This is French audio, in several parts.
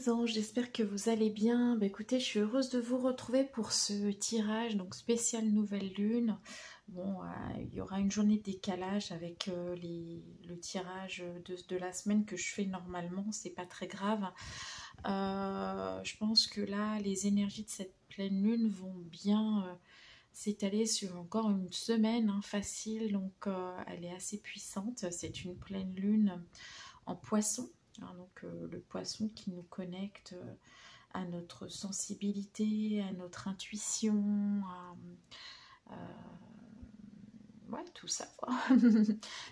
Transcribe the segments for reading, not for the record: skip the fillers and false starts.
mes anges, j'espère que vous allez bien. Bah, écoutez, je suis heureuse de vous retrouver pour ce tirage donc spécial nouvelle lune. Bon, il y aura une journée de décalage avec le tirage de la semaine que je fais normalement, c'est pas très grave. Je pense que là, les énergies de cette pleine lune vont bien s'étaler sur encore une semaine hein, facile, donc elle est assez puissante. C'est une pleine lune en poisson. Hein, donc le poisson qui nous connecte à notre sensibilité, à notre intuition, ouais, tout ça quoi.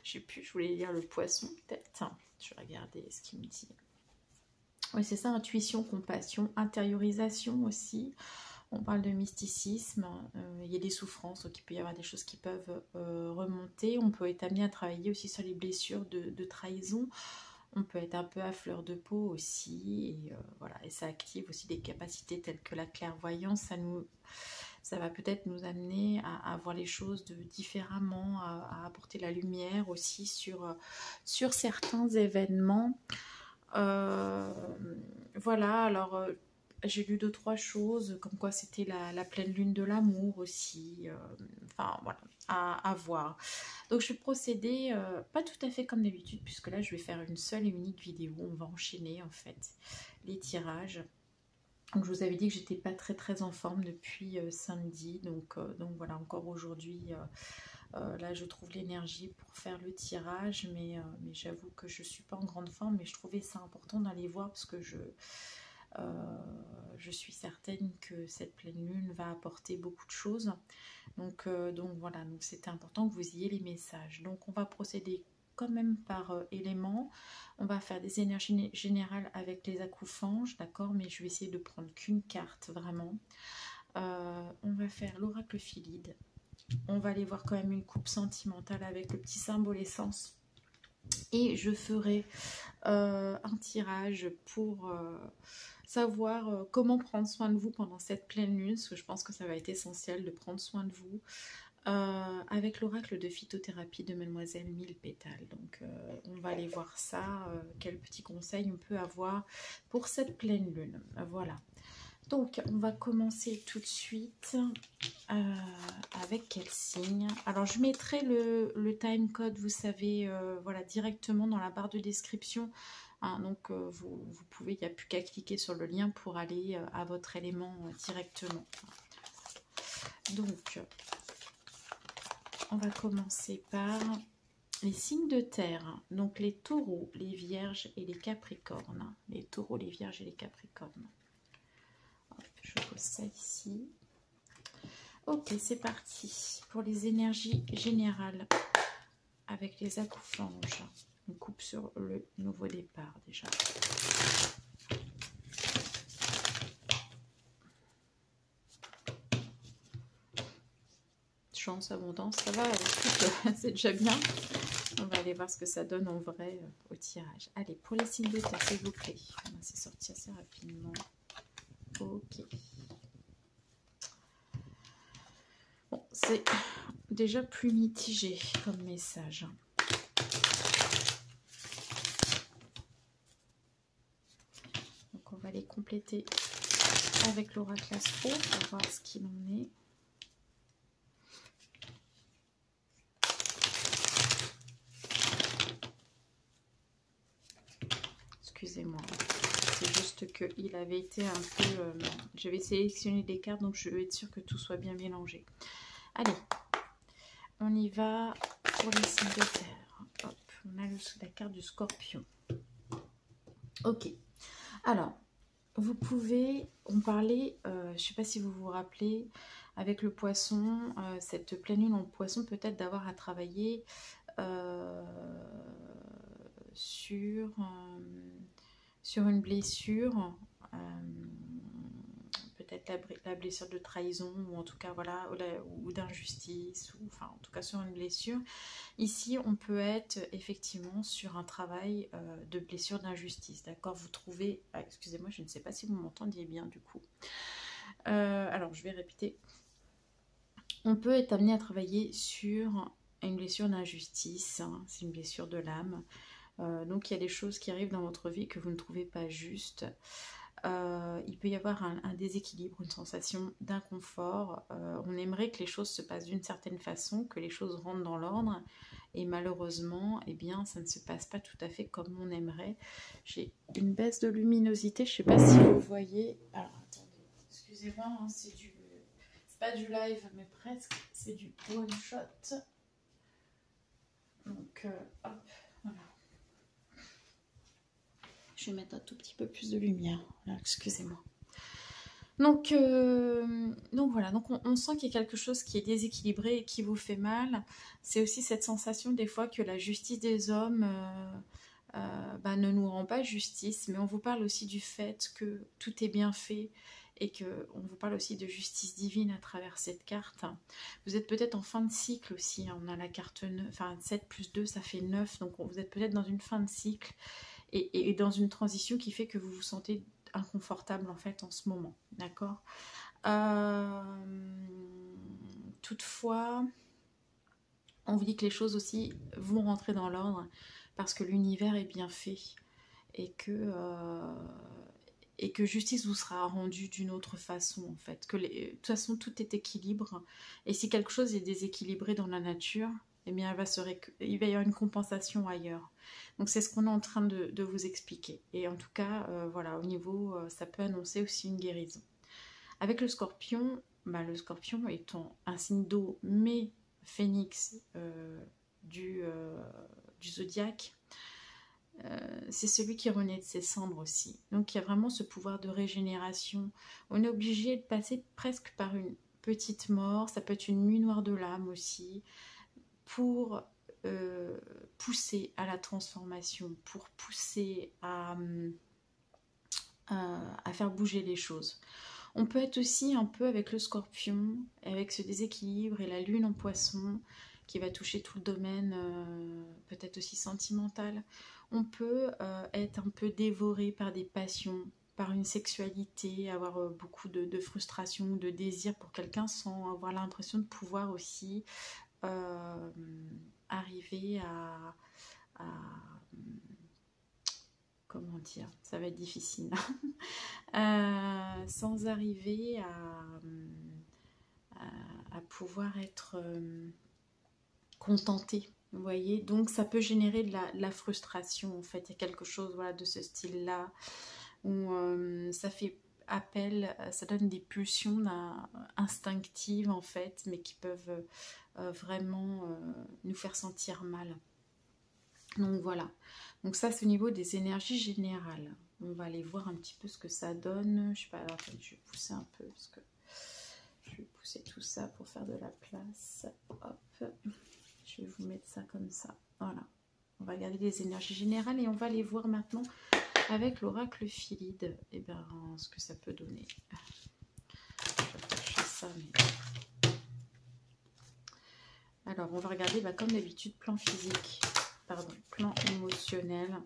Je sais plus, je voulais lire le poisson peut-être. Je vais regarder ce qu'il me dit. Oui, c'est ça, intuition, compassion, intériorisation aussi. On parle de mysticisme, il y a des souffrances, donc il peut y avoir des choses qui peuvent remonter. On peut être amené à travailler aussi sur les blessures de trahison. On peut être un peu à fleur de peau aussi, et voilà, et ça active aussi des capacités telles que la clairvoyance. Ça va peut-être nous amener à voir les choses différemment, à apporter la lumière aussi sur certains événements. Voilà, alors j'ai lu 2-3 choses, comme quoi c'était la pleine lune de l'amour aussi, enfin voilà, à voir. Donc je vais procéder, pas tout à fait comme d'habitude, puisque là je vais faire une seule et unique vidéo, on va enchaîner en fait les tirages. Donc je vous avais dit que j'étais pas très en forme depuis samedi, donc voilà, encore aujourd'hui, là je trouve l'énergie pour faire le tirage, mais j'avoue que je suis pas en grande forme, mais je trouvais ça important d'aller voir, parce que je suis certaine que cette pleine lune va apporter beaucoup de choses. Donc voilà, donc c'était important que vous ayez les messages. Donc on va procéder quand même par éléments. On va faire des énergies générales avec les accouphanges, d'accord, mais je vais essayer de prendre qu'une carte vraiment. On va faire l'oracle Philide. On va aller voir quand même une coupe sentimentale avec le petit symbole essence. Et je ferai un tirage pour savoir comment prendre soin de vous pendant cette pleine lune, parce que je pense que ça va être essentiel de prendre soin de vous, avec l'oracle de phytothérapie de Mademoiselle Mille Pétales. Donc on va aller voir ça, quels petits conseils on peut avoir pour cette pleine lune. Voilà. Donc on va commencer tout de suite avec quel signe. Alors je mettrai le time code, vous savez, voilà, directement dans la barre de description. Hein, donc vous pouvez, il n'y a plus qu'à cliquer sur le lien pour aller à votre élément directement. Donc on va commencer par les signes de terre. Donc les taureaux, les vierges et les capricornes. Les taureaux, les vierges et les capricornes. Hop, je pose ça ici. Ok, c'est parti pour les énergies générales avec les accouphanges. On coupe sur le nouveau départ déjà. Chance, abondance, ça va, c'est déjà bien. On va aller voir ce que ça donne en vrai au tirage. Allez, pour les signes de terre, s'il vous plaît. C'est sorti assez rapidement. Ok. Bon, c'est déjà plus mitigé comme message. Donc on va les compléter avec l'oracle astro pour voir ce qu'il en est. Excusez-moi, c'est juste qu'il avait été un peu... j'avais sélectionné des cartes, donc je veux être sûre que tout soit bien mélangé. Allez, on y va pour les signes de terre. Hop, on a la carte du scorpion. Ok, alors, vous pouvez, on parlait, je ne sais pas si vous vous rappelez, avec le poisson, cette pleine lune en poisson, peut-être d'avoir à travailler sur une blessure, peut-être la blessure de trahison, ou en tout cas voilà, ou d'injustice, ou enfin en tout cas sur une blessure. Ici on peut être effectivement sur un travail de blessure d'injustice, d'accord. Vous trouvez, excusez-moi, je ne sais pas si vous m'entendiez bien du coup, alors je vais répéter. On peut être amené à travailler sur une blessure d'injustice, hein, c'est une blessure de l'âme. Donc il y a des choses qui arrivent dans votre vie que vous ne trouvez pas justes. Il peut y avoir un déséquilibre, une sensation d'inconfort. On aimerait que les choses se passent d'une certaine façon, que les choses rentrent dans l'ordre. Et malheureusement, eh bien, ça ne se passe pas tout à fait comme on aimerait. J'ai une baisse de luminosité, je ne sais pas si vous voyez. Alors, attendez, excusez-moi, hein, c'est pas du live, mais presque. C'est du one shot. Donc, hop, voilà. Je vais mettre un tout petit peu plus de lumière. Excusez-moi. Donc voilà, donc on sent qu'il y a quelque chose qui est déséquilibré et qui vous fait mal. C'est aussi cette sensation des fois que la justice des hommes ne nous rend pas justice, mais on vous parle aussi du fait que tout est bien fait et qu'on vous parle aussi de justice divine à travers cette carte. Vous êtes peut-être en fin de cycle aussi, hein. On a la carte 9, enfin 7 plus 2, ça fait 9, donc vous êtes peut-être dans une fin de cycle et dans une transition qui fait que vous vous sentez inconfortable en fait en ce moment, d'accord. Toutefois, on vous dit que les choses aussi vont rentrer dans l'ordre parce que l'univers est bien fait et que justice vous sera rendue d'une autre façon en fait, que de toute façon tout est équilibre et si quelque chose est déséquilibré dans la nature, eh bien il va y avoir une compensation ailleurs. Donc c'est ce qu'on est en train de vous expliquer. Et en tout cas, voilà, au niveau, ça peut annoncer aussi une guérison. Avec le scorpion étant un signe d'eau, mais phénix du zodiaque, c'est celui qui renaît de ses cendres aussi. Donc il y a vraiment ce pouvoir de régénération. On est obligé de passer presque par une petite mort, ça peut être une nuit noire de l'âme aussi, pour pousser à la transformation, pour pousser à faire bouger les choses. On peut être aussi un peu avec le scorpion, avec ce déséquilibre et la lune en poisson qui va toucher tout le domaine, peut-être aussi sentimental. On peut être un peu dévoré par des passions, par une sexualité, avoir beaucoup de frustration, de désir pour quelqu'un sans avoir l'impression de pouvoir aussi arriver à comment dire, ça va être difficile, sans arriver à pouvoir être contenté, vous voyez. Donc ça peut générer de la frustration en fait. Il y a quelque chose, voilà, de ce style là où ça fait appel, ça donne des pulsions instinctives en fait, mais qui peuvent vraiment nous faire sentir mal. Donc voilà, donc ça c'est au niveau des énergies générales. On va aller voir un petit peu ce que ça donne. Je sais pas, alors, je vais pousser un peu parce que je vais pousser tout ça pour faire de la place. Hop, je vais vous mettre ça comme ça. Voilà, on va regarder les énergies générales et on va aller voir maintenant avec l'oracle Philide, et bien ce que ça peut donner. Je vais attacher ça, mais... Alors on va regarder comme d'habitude plan physique. Pardon, plan émotionnel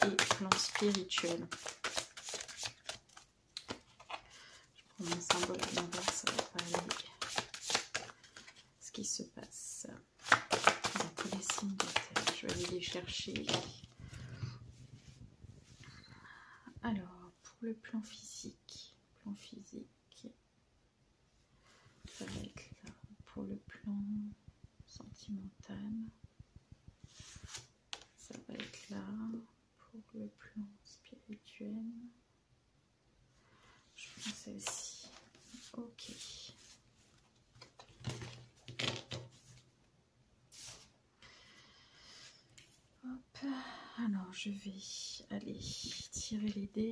et plan spirituel. Je prends mon symbole à l'envers, ça va pas aller. Ce qui se passe. Donc les signes de terre, je vais aller les chercher. Alors, pour le plan physique, ça va être là. Pour le plan sentimental, ça va être là. Pour le plan spirituel, je prends celle-ci. Ok. Hop. Alors, je vais aller tirer les dés.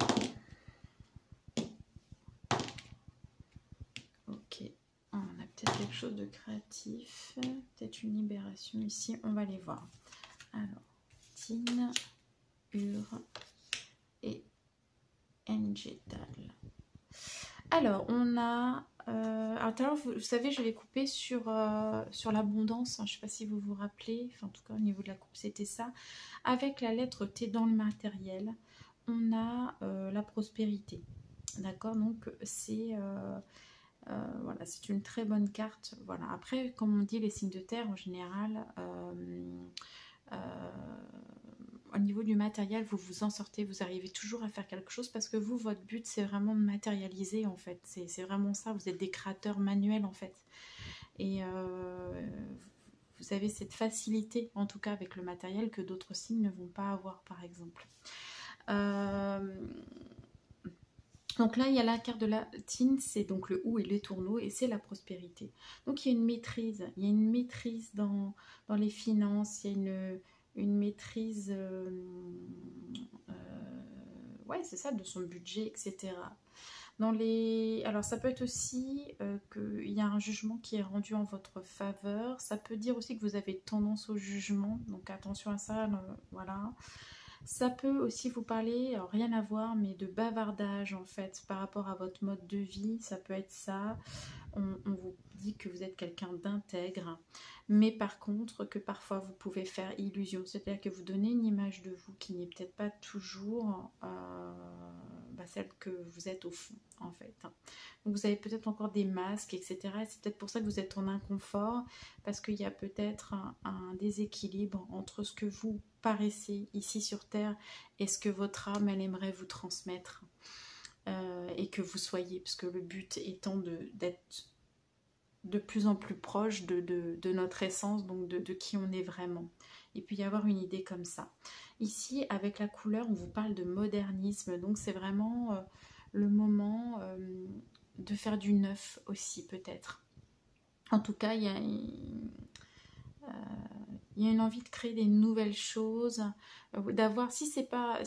Ok. On a peut-être quelque chose de créatif. Peut-être une libération ici. On va les voir. Alors, Tine, Ur et Engetal. Alors, on a... alors, tout à l'heure, vous savez, je l'ai coupé sur l'abondance. Hein, je ne sais pas si vous vous rappelez. Enfin, en tout cas, au niveau de la coupe, c'était ça. Avec la lettre T dans le matériel, on a la prospérité. D'accord. Donc, c'est... voilà, c'est une très bonne carte. Voilà. Après, comme on dit, les signes de terre, en général... au niveau du matériel, vous vous en sortez, vous arrivez toujours à faire quelque chose parce que vous, votre but, c'est vraiment de matérialiser en fait. C'est vraiment ça, vous êtes des créateurs manuels en fait. Et vous avez cette facilité, en tout cas avec le matériel, que d'autres signes ne vont pas avoir par exemple. Donc là, il y a la carte de la Tine, c'est donc le ou et les tourneaux, et c'est la prospérité. Donc il y a une maîtrise dans les finances, il y a une maîtrise, ouais, c'est ça, de son budget, etc. Alors ça peut être aussi qu'il y a un jugement qui est rendu en votre faveur. Ça peut dire aussi que vous avez tendance au jugement, donc attention à ça, voilà. Ça peut aussi vous parler, alors rien à voir, mais de bavardage en fait par rapport à votre mode de vie. Ça peut être ça. On vous dit que vous êtes quelqu'un d'intègre, mais par contre que parfois vous pouvez faire illusion. C'est-à-dire que vous donnez une image de vous qui n'est peut-être pas toujours celle que vous êtes au fond en fait. Donc vous avez peut-être encore des masques, etc. Et c'est peut-être pour ça que vous êtes en inconfort, parce qu'il y a peut-être un déséquilibre entre ce que vous paraissez ici sur Terre et ce que votre âme, elle aimerait vous transmettre. Et que vous soyez, parce que le but étant d'être de plus en plus proche de notre essence, donc de qui on est vraiment. Il peut y avoir une idée comme ça. Ici, avec la couleur, on vous parle de modernisme, donc c'est vraiment le moment de faire du neuf aussi, peut-être. En tout cas, il y a une envie de créer des nouvelles choses, d'avoir, si c'est pas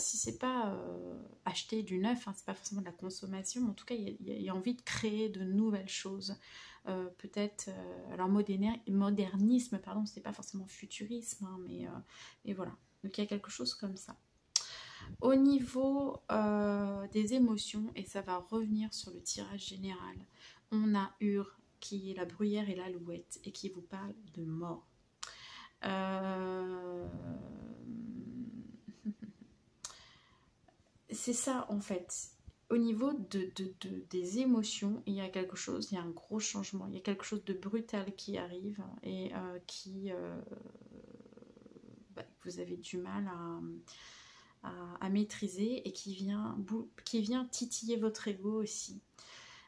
acheter du neuf, hein, c'est pas forcément de la consommation, mais en tout cas il y a envie de créer de nouvelles choses, peut-être, alors modernisme, pardon, c'est pas forcément futurisme, hein, mais voilà, donc il y a quelque chose comme ça. Au niveau des émotions, et ça va revenir sur le tirage général, on a Ur, qui est la bruyère et l'alouette, et qui vous parle de mort. C'est ça en fait. Au niveau des émotions, il y a quelque chose, il y a un gros changement, il y a quelque chose de brutal qui arrive et vous avez du mal à maîtriser et qui vient titiller votre ego aussi.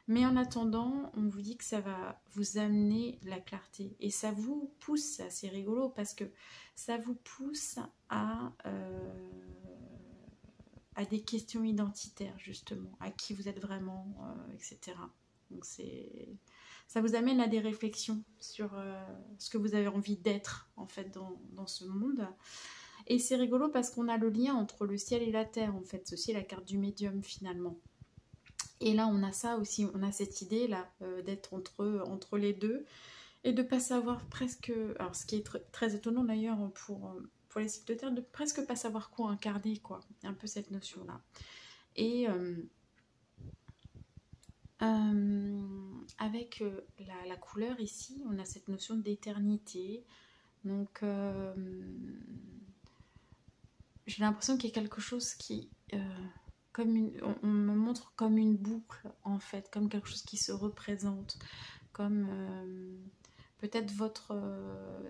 Mais en attendant, on vous dit que ça va vous amener la clarté. Et ça vous pousse, c'est assez rigolo, parce que ça vous pousse à des questions identitaires, justement. À qui vous êtes vraiment, etc. Donc ça vous amène à des réflexions sur ce que vous avez envie d'être, en fait, dans ce monde. Et c'est rigolo parce qu'on a le lien entre le ciel et la terre, en fait. Ceci est la carte du médium, finalement. Et là, on a ça aussi, on a cette idée-là d'être entre les deux et de ne pas savoir presque... Alors, ce qui est très étonnant d'ailleurs pour les cycles de terre, de presque pas savoir quoi incarner, quoi. Un peu cette notion-là. Et avec la couleur ici, on a cette notion d'éternité. Donc, j'ai l'impression qu'il y a quelque chose qui... on me montre comme une boucle en fait, comme quelque chose qui se représente, comme peut-être votre...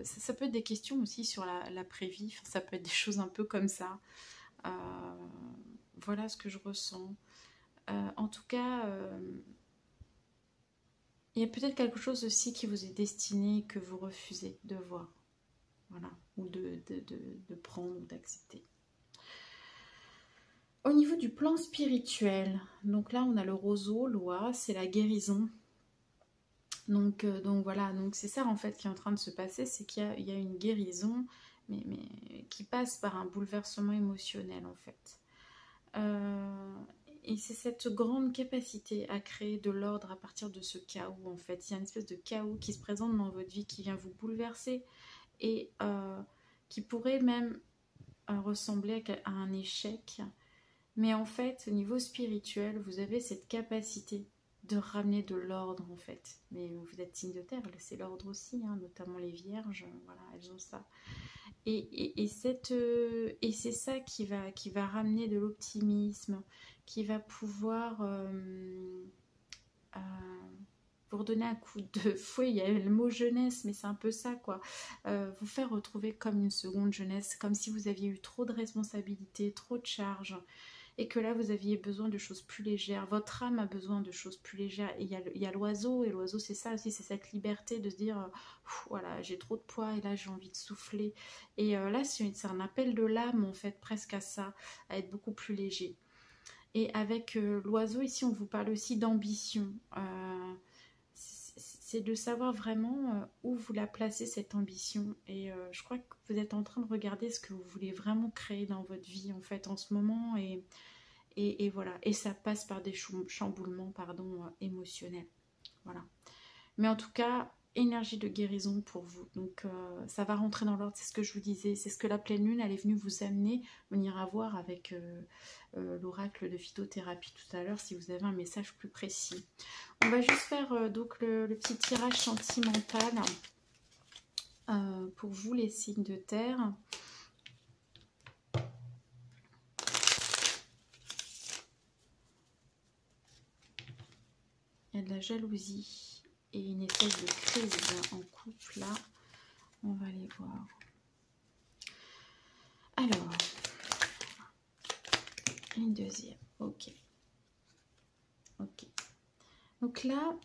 ça peut être des questions aussi sur l'après-vie, ça peut être des choses un peu comme ça. Voilà ce que je ressens. En tout cas, il y a peut-être quelque chose aussi qui vous est destiné que vous refusez de voir. Voilà, ou de prendre ou d'accepter. Au niveau du plan spirituel, donc là on a le roseau, l'oie, c'est la guérison. Donc voilà, donc c'est ça en fait qui est en train de se passer, c'est qu'il y a une guérison, mais qui passe par un bouleversement émotionnel en fait. Et c'est cette grande capacité à créer de l'ordre à partir de ce chaos en fait. Il y a une espèce de chaos qui se présente dans votre vie, qui vient vous bouleverser et qui pourrait même ressembler à un échec. Mais en fait, au niveau spirituel, vous avez cette capacité de ramener de l'ordre en fait. Mais vous êtes signe de terre, c'est l'ordre aussi, hein, notamment les vierges, voilà, elles ont ça. Et c'est ça qui va ramener de l'optimisme, qui va pouvoir vous redonner un coup de fouet, il y a le mot jeunesse, mais c'est un peu ça, quoi. Vous faire retrouver comme une seconde jeunesse, comme si vous aviez eu trop de responsabilités, trop de charges, et que là, vous aviez besoin de choses plus légères. Votre âme a besoin de choses plus légères. Et il y a l'oiseau, et l'oiseau, c'est ça aussi, c'est cette liberté de se dire, voilà, j'ai trop de poids, et là, j'ai envie de souffler. Et là, c'est un appel de l'âme, en fait, presque à ça, à être beaucoup plus léger. Et avec l'oiseau, ici, on vous parle aussi d'ambition. C'est de savoir vraiment où vous la placez, cette ambition. Et je crois que vous êtes en train de regarder ce que vous voulez vraiment créer dans votre vie, en fait, en ce moment. Et voilà. Et ça passe par des chamboulements, pardon, émotionnels. Voilà. Mais en tout cas, énergie de guérison pour vous. Donc, ça va rentrer dans l'ordre. C'est ce que je vous disais. C'est ce que la pleine lune, elle est venue vous amener. On ira voir avec l'oracle de phytothérapie tout à l'heure si vous avez un message plus précis. On va juste faire donc le petit tirage sentimental pour vous, les signes de terre. Il y a de la jalousie et une espèce de crise en couple là. On va aller voir. Alors, une deuxième. Ok. Ok. Donc là,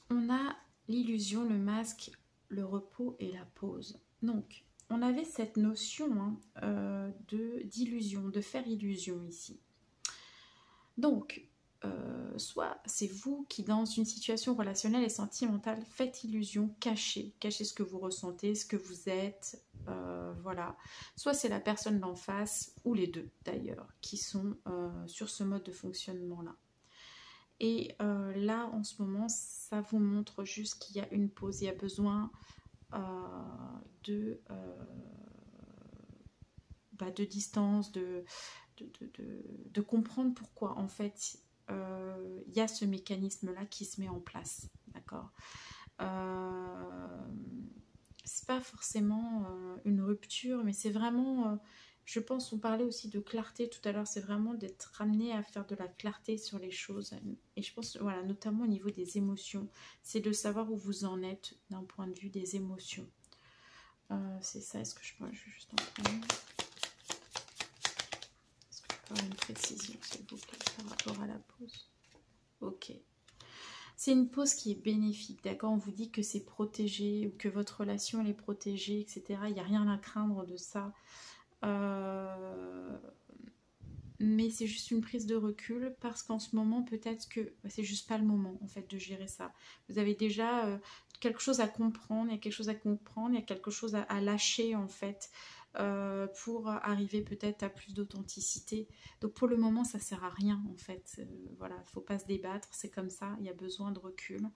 on a l'illusion, le masque, le repos et la pause. Donc, on avait cette notion d'illusion, de faire illusion ici. Donc, soit c'est vous qui, dans une situation relationnelle et sentimentale, faites illusion, cachez ce que vous ressentez, ce que vous êtes, voilà. Soit c'est la personne d'en face, ou les deux d'ailleurs, qui sont sur ce mode de fonctionnement-là. Et là, en ce moment, ça vous montre juste qu'il y a une pause, il y a besoin de distance, de comprendre pourquoi, en fait, il y a ce mécanisme-là qui se met en place, d'accord. C'est pas forcément une rupture, mais c'est vraiment... je pense, on parlait aussi de clarté tout à l'heure, c'est vraiment d'être ramené à faire de la clarté sur les choses. Et je pense, voilà, notamment au niveau des émotions, c'est de savoir où vous en êtes d'un point de vue des émotions. C'est ça, est-ce que je peux juste en prendre? Est-ce que je peux avoir une précision, s'il vous plaît, par rapport à la pause? Ok. C'est une pause qui est bénéfique, d'accord? On vous dit que c'est protégé, ou que votre relation elle est protégée, etc. Il n'y a rien à craindre de ça. Mais c'est juste une prise de recul parce qu'en ce moment, peut-être que c'est juste pas le moment en fait de gérer ça. Vous avez déjà quelque chose à comprendre, il y a quelque chose à comprendre, il y a quelque chose à lâcher en fait pour arriver peut-être à plus d'authenticité. Donc pour le moment, ça sert à rien en fait. Voilà, il ne faut pas se débattre, c'est comme ça, il y a besoin de recul.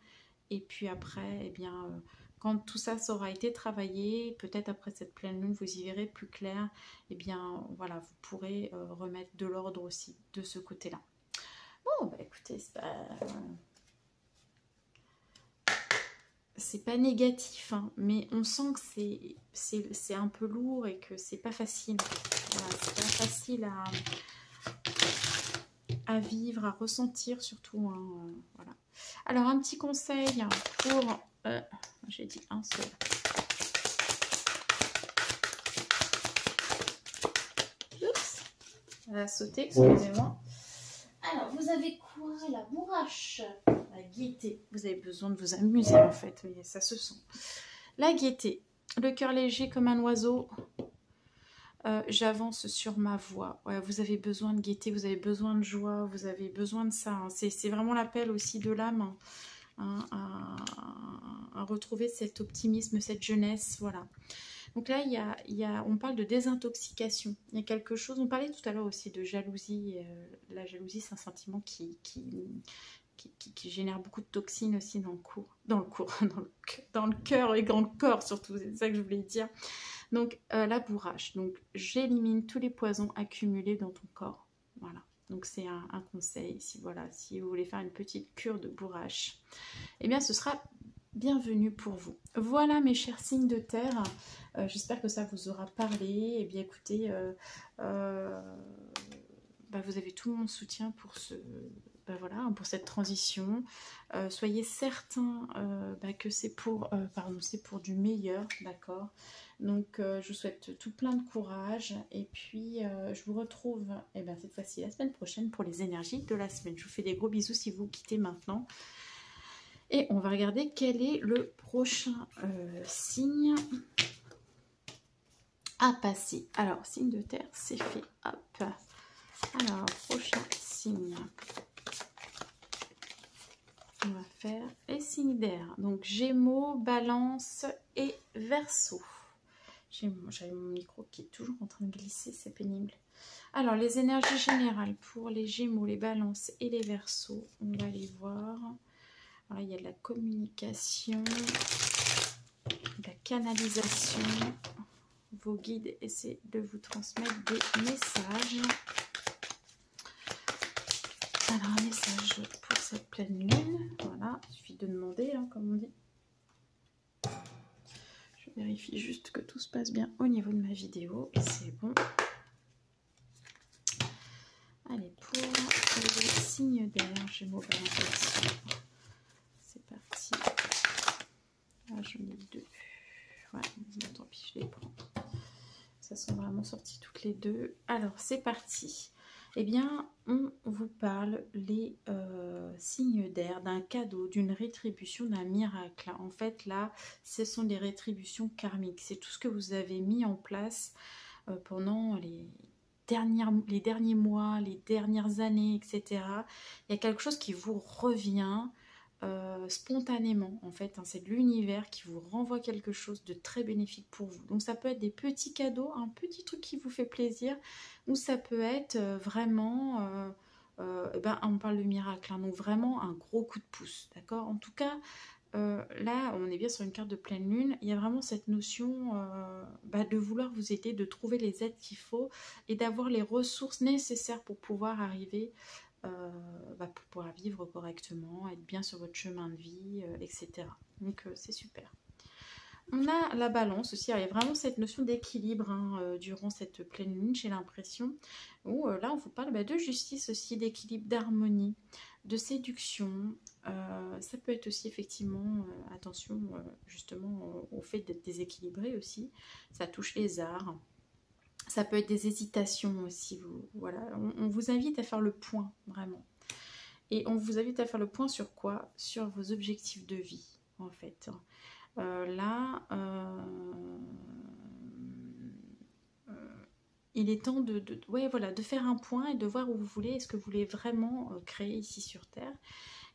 Et puis après, eh bien, quand tout ça aura été travaillé, peut-être après cette pleine lune, vous y verrez plus clair, eh bien, voilà, vous pourrez remettre de l'ordre aussi de ce côté-là. Bon, bah écoutez, c'est pas négatif, hein, mais on sent que c'est un peu lourd et que c'est pas facile. Voilà, c'est pas facile à vivre, à ressentir surtout. Hein, voilà. Alors, un petit conseil pour... j'ai dit un seul. Oups, elle a sauté, excusez-moi. Alors, vous avez quoi? La bourrache, la gaieté. Vous avez besoin de vous amuser, en fait. Voyez, ça se sent. La gaieté. Le cœur léger comme un oiseau. J'avance sur ma voie. Ouais, vous avez besoin de gaieté, vous avez besoin de joie, vous avez besoin de ça. Hein. C'est vraiment l'appel aussi de l'âme hein, à retrouver cet optimisme, cette jeunesse. Voilà. Donc là, on parle de désintoxication. Il y a quelque chose, on parlait tout à l'heure aussi de jalousie. La jalousie, c'est un sentiment qui génère beaucoup de toxines aussi dans le cœur et dans le corps surtout. C'est ça que je voulais dire. Donc, la bourrache. Donc, j'élimine tous les poisons accumulés dans ton corps. Voilà. Donc, c'est un conseil. Si vous voulez faire une petite cure de bourrache, eh bien, ce sera bienvenu pour vous. Voilà, mes chers signes de terre. J'espère que ça vous aura parlé. Eh bien, écoutez, vous avez tout mon soutien ben voilà, pour cette transition. Soyez certains que c'est pour, c'est pour du meilleur, d'accord. Donc je vous souhaite tout plein de courage et puis je vous retrouve cette fois-ci la semaine prochaine pour les énergies de la semaine. Je vous fais des gros bisous si vous quittez maintenant. Et on va regarder quel est le prochain signe à passer. Alors, signe de terre, c'est fait. Hop. Alors, prochain signe. On va faire les signes d'air. Donc, Gémeaux, Balance et Verseau. J'avais mon micro qui est toujours en train de glisser, c'est pénible. Alors, les énergies générales pour les Gémeaux, les Balances et les Verseaux. On va les voir. Voilà, il y a de la communication, de la canalisation. Vos guides essaient de vous transmettre des messages. Alors, un message pour cette pleine lune. Voilà, il suffit de demander, hein, comme on dit. Je vérifie juste que tout se passe bien au niveau de ma vidéo. C'est bon. Allez, pour les signes d'air, Gémeaux, Balance. C'est parti. Là, j'en ai deux. Ouais, bon, tant pis, je les prends. Ça sont vraiment sorties toutes les deux. Alors, c'est parti. Eh bien, on vous parle les signes d'air, d'un cadeau, d'une rétribution, d'un miracle. En fait, là, ce sont des rétributions karmiques. C'est tout ce que vous avez mis en place pendant les derniers mois, les dernières années, etc. Il y a quelque chose qui vous revient spontanément, en fait, hein, c'est de l'univers qui vous renvoie quelque chose de très bénéfique pour vous. Donc ça peut être des petits cadeaux, un petit truc qui vous fait plaisir, ou ça peut être vraiment on parle de miracle, hein, donc vraiment un gros coup de pouce, d'accord. En tout cas là on est bien sur une carte de pleine lune, il y a vraiment cette notion de vouloir vous aider, de trouver les aides qu'il faut et d'avoir les ressources nécessaires pour pouvoir arriver pour pouvoir vivre correctement, être bien sur votre chemin de vie, etc. Donc c'est super. On a la balance aussi, alors, il y a vraiment cette notion d'équilibre durant cette pleine lune, j'ai l'impression, où là on vous parle de justice aussi, d'équilibre, d'harmonie, de séduction. Ça peut être aussi effectivement, attention justement au fait d'être déséquilibré aussi, ça touche les arts. Ça peut être des hésitations aussi. Voilà. On vous invite à faire le point, vraiment. Et on vous invite à faire le point sur quoi? Sur vos objectifs de vie, en fait. Il est temps de faire un point et de voir où vous voulez. Est-ce que vous voulez vraiment créer ici sur Terre?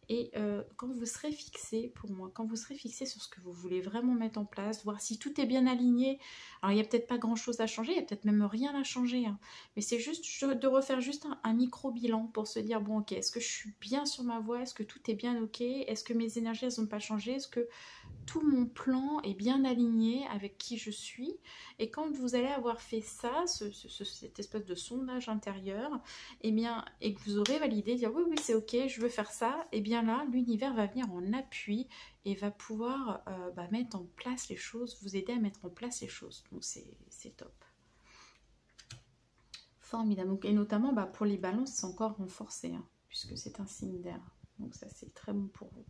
Et quand vous serez fixé, pour moi, quand vous serez fixé sur ce que vous voulez vraiment mettre en place, voir si tout est bien aligné, alors il n'y a peut-être pas grand-chose à changer, il n'y a peut-être même rien à changer, hein, mais c'est juste de refaire juste un micro-bilan pour se dire, bon ok, est-ce que je suis bien sur ma voie, est-ce que tout est bien ok, est-ce que mes énergies elles n'ont pas changé, est-ce que tout mon plan est bien aligné avec qui je suis? Et quand vous allez avoir fait ça, cette espèce de sondage intérieur, et que vous aurez validé, dire oui c'est ok, je veux faire ça, et bien là l'univers va venir en appui et va pouvoir mettre en place les choses, vous aider à mettre en place les choses. Donc c'est top. Formidable. Et notamment pour les balances, c'est encore renforcé, hein, puisque c'est un signe d'air. Donc ça c'est très bon pour vous.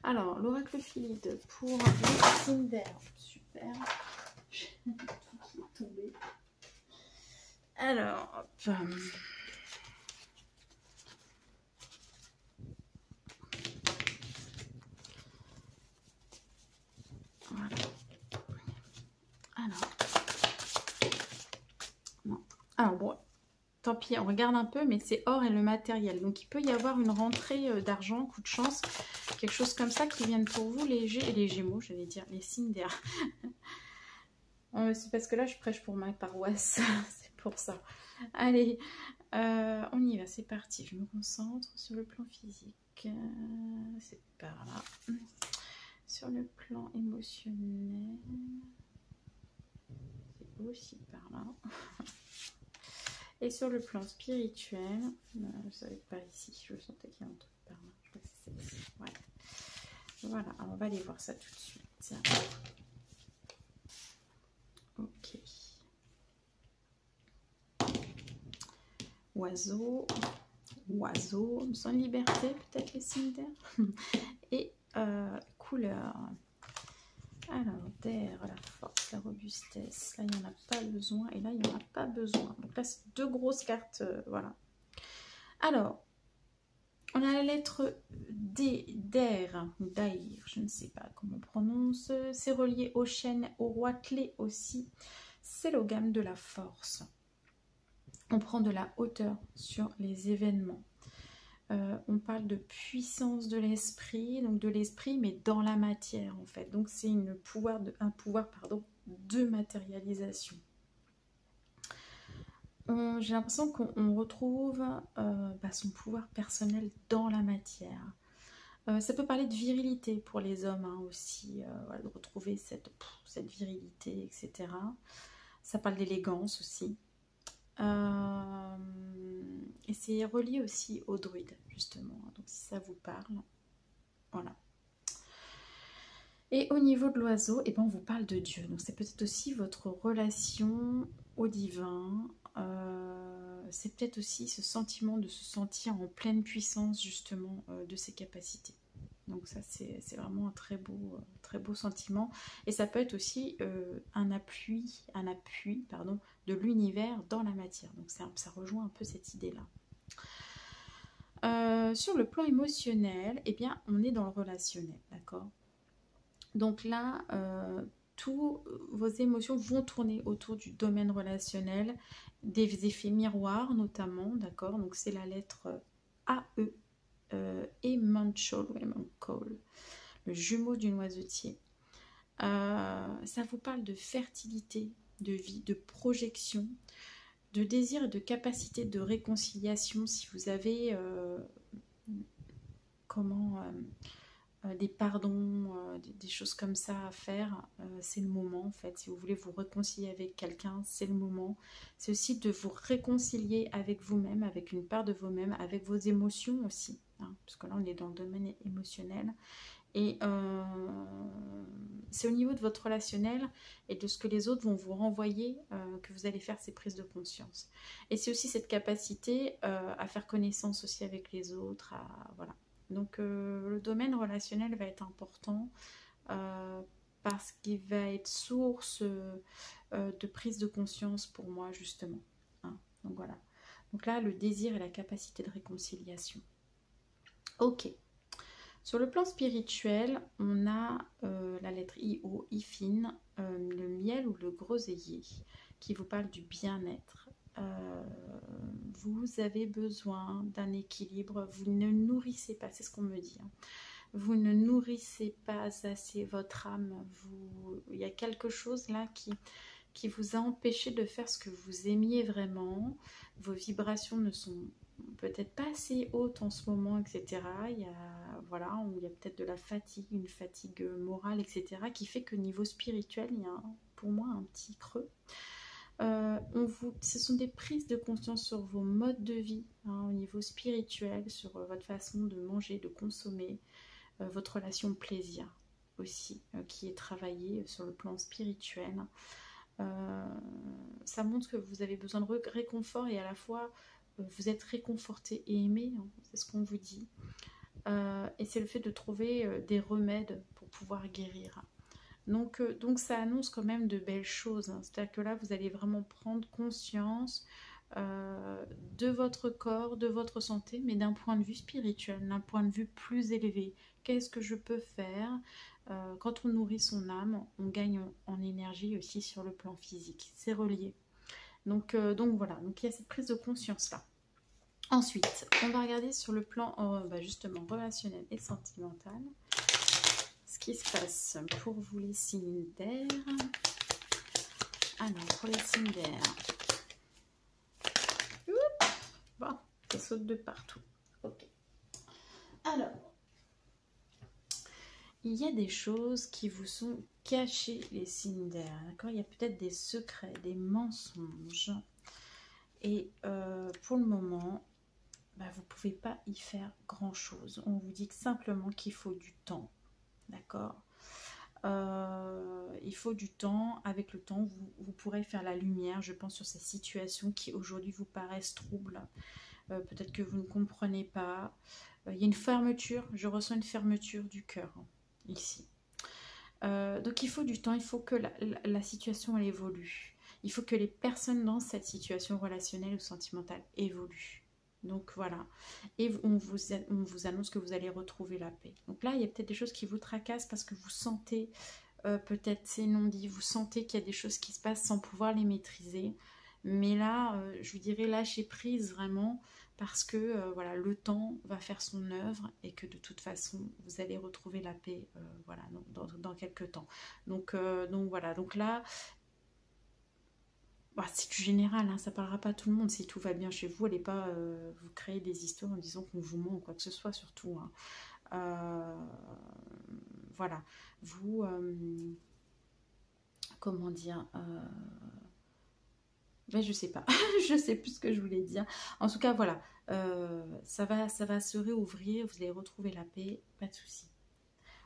Alors, l'oracle Philide pour les signes d'air. Super. Tout qui est tombé. Alors, hop. Voilà. Alors. Non. Alors, bon. Tant pis, on regarde un peu, mais c'est or et le matériel. Donc, il peut y avoir une rentrée d'argent, coup de chance, quelque chose comme ça qui vienne pour vous, les Gémeaux, j'allais dire, les signes d'air. C'est parce que là, je prêche pour ma paroisse, c'est pour ça. Allez, on y va, c'est parti. Je me concentre sur le plan physique, c'est par là. Sur le plan émotionnel, c'est aussi par là. Et sur le plan spirituel, ça va être par ici, je sentais qu'il y a un truc par là, je crois que c'est celle-ci. Ouais. Voilà, alors on va aller voir ça tout de suite. Ok. Oiseau, oiseau, me sent liberté, peut-être les signes d'air. Et couleur. Alors, d'air, la force, la robustesse. Là, il n'y en a pas besoin. Et là, il n'y en a pas besoin. Donc là, c'est deux grosses cartes. Voilà. Alors, on a la lettre D, d'air, d'air, je ne sais pas comment on prononce. C'est relié au chêne, au roi clé aussi. C'est le gamme de la force. On prend de la hauteur sur les événements. On parle de puissance de l'esprit, donc de l'esprit, mais dans la matière en fait. Donc c'est un pouvoir de matérialisation. J'ai l'impression qu'on retrouve son pouvoir personnel dans la matière. Ça peut parler de virilité pour les hommes hein, aussi, voilà, de retrouver cette virilité, etc. Ça parle d'élégance aussi. Et c'est relié aussi au druide, justement. Donc si ça vous parle, voilà. Et au niveau de l'oiseau, eh ben, on vous parle de Dieu. Donc c'est peut-être aussi votre relation au divin. C'est peut-être aussi ce sentiment de se sentir en pleine puissance, justement, de ses capacités. Donc ça, c'est vraiment un très beau sentiment. Et ça peut être aussi un appui de l'univers dans la matière. Donc ça rejoint un peu cette idée-là. Sur le plan émotionnel, eh bien, on est dans le relationnel, d'accord? Donc là, tous vos émotions vont tourner autour du domaine relationnel, des effets miroirs notamment, d'accord? Donc c'est la lettre AE. Et Manchol, le jumeau du noisetier. Ça vous parle de fertilité, de vie, de projection, de désir et de capacité de réconciliation. Si vous avez des pardons, des choses comme ça à faire, c'est le moment en fait. Si vous voulez vous réconcilier avec quelqu'un, c'est le moment. C'est aussi de vous réconcilier avec vous-même, avec une part de vous-même, avec vos émotions aussi. Hein, parce que là, on est dans le domaine émotionnel. Et c'est au niveau de votre relationnel et de ce que les autres vont vous renvoyer que vous allez faire ces prises de conscience. Et c'est aussi cette capacité à faire connaissance aussi avec les autres, voilà. Donc le domaine relationnel va être important parce qu'il va être source de prise de conscience pour moi justement. Hein. Donc voilà. Donc là, le désir et la capacité de réconciliation. Ok. Sur le plan spirituel, on a la lettre I-O, I-Fine, le miel ou le groseillier, qui vous parle du bien-être. Vous avez besoin d'un équilibre, vous ne nourrissez pas, c'est ce qu'on me dit. Hein. Vous ne nourrissez pas assez votre âme. Il y a quelque chose là qui vous a empêché de faire ce que vous aimiez vraiment. Vos vibrations ne sont peut-être pas assez hautes en ce moment, etc. Il y a peut-être de la fatigue, une fatigue morale, etc. qui fait que niveau spirituel, il y a pour moi un petit creux. Ce sont des prises de conscience sur vos modes de vie, hein, au niveau spirituel, sur votre façon de manger, de consommer, votre relation plaisir aussi, qui est travaillée sur le plan spirituel. Ça montre que vous avez besoin de réconfort et à la fois vous êtes réconforté et aimé, hein, c'est ce qu'on vous dit. Et c'est le fait de trouver des remèdes pour pouvoir guérir. Donc ça annonce quand même de belles choses. Hein. C'est-à-dire que là, vous allez vraiment prendre conscience de votre corps, de votre santé, mais d'un point de vue spirituel, d'un point de vue plus élevé. Qu'est-ce que je peux faire? Quand on nourrit son âme, on gagne en énergie aussi sur le plan physique. C'est relié. Donc voilà, donc il y a cette prise de conscience-là. Ensuite, on va regarder sur le plan justement relationnel et sentimental. Ce qui se passe pour vous les signes d'air. Alors, pour les signes d'air. Bon, ça saute de partout. Ok. Alors, il y a des choses qui vous sont cachées, les signes d'air. D'accord? Il y a peut-être des secrets, des mensonges. Et pour le moment, vous ne pouvez pas y faire grand-chose. On vous dit que simplement qu'il faut du temps. D'accord? Il faut du temps. Avec le temps, vous pourrez faire la lumière, je pense, sur ces situations qui aujourd'hui vous paraissent troubles. peut-être que vous ne comprenez pas. Il y a une fermeture, je ressens une fermeture du cœur, hein, ici. Donc il faut du temps, il faut que la situation elle évolue. Il faut que les personnes dans cette situation relationnelle ou sentimentale évoluent. Donc voilà. Et on vous annonce que vous allez retrouver la paix. Donc là, il y a peut-être des choses qui vous tracassent parce que vous sentez peut-être ces non-dits, vous sentez qu'il y a des choses qui se passent sans pouvoir les maîtriser. Mais là, je vous dirais lâcher prise vraiment parce que voilà, le temps va faire son œuvre et que de toute façon, vous allez retrouver la paix voilà, dans quelques temps. Donc voilà, donc là, bah, c'est du général, hein, ça ne parlera pas à tout le monde. Si tout va bien chez vous, allez pas vous créer des histoires en disant qu'on vous ment ou quoi que ce soit, surtout. Hein. Voilà, vous, comment dire, ben, je sais pas, je sais plus ce que je voulais dire. En tout cas, voilà, ça va se réouvrir, vous allez retrouver la paix, pas de souci.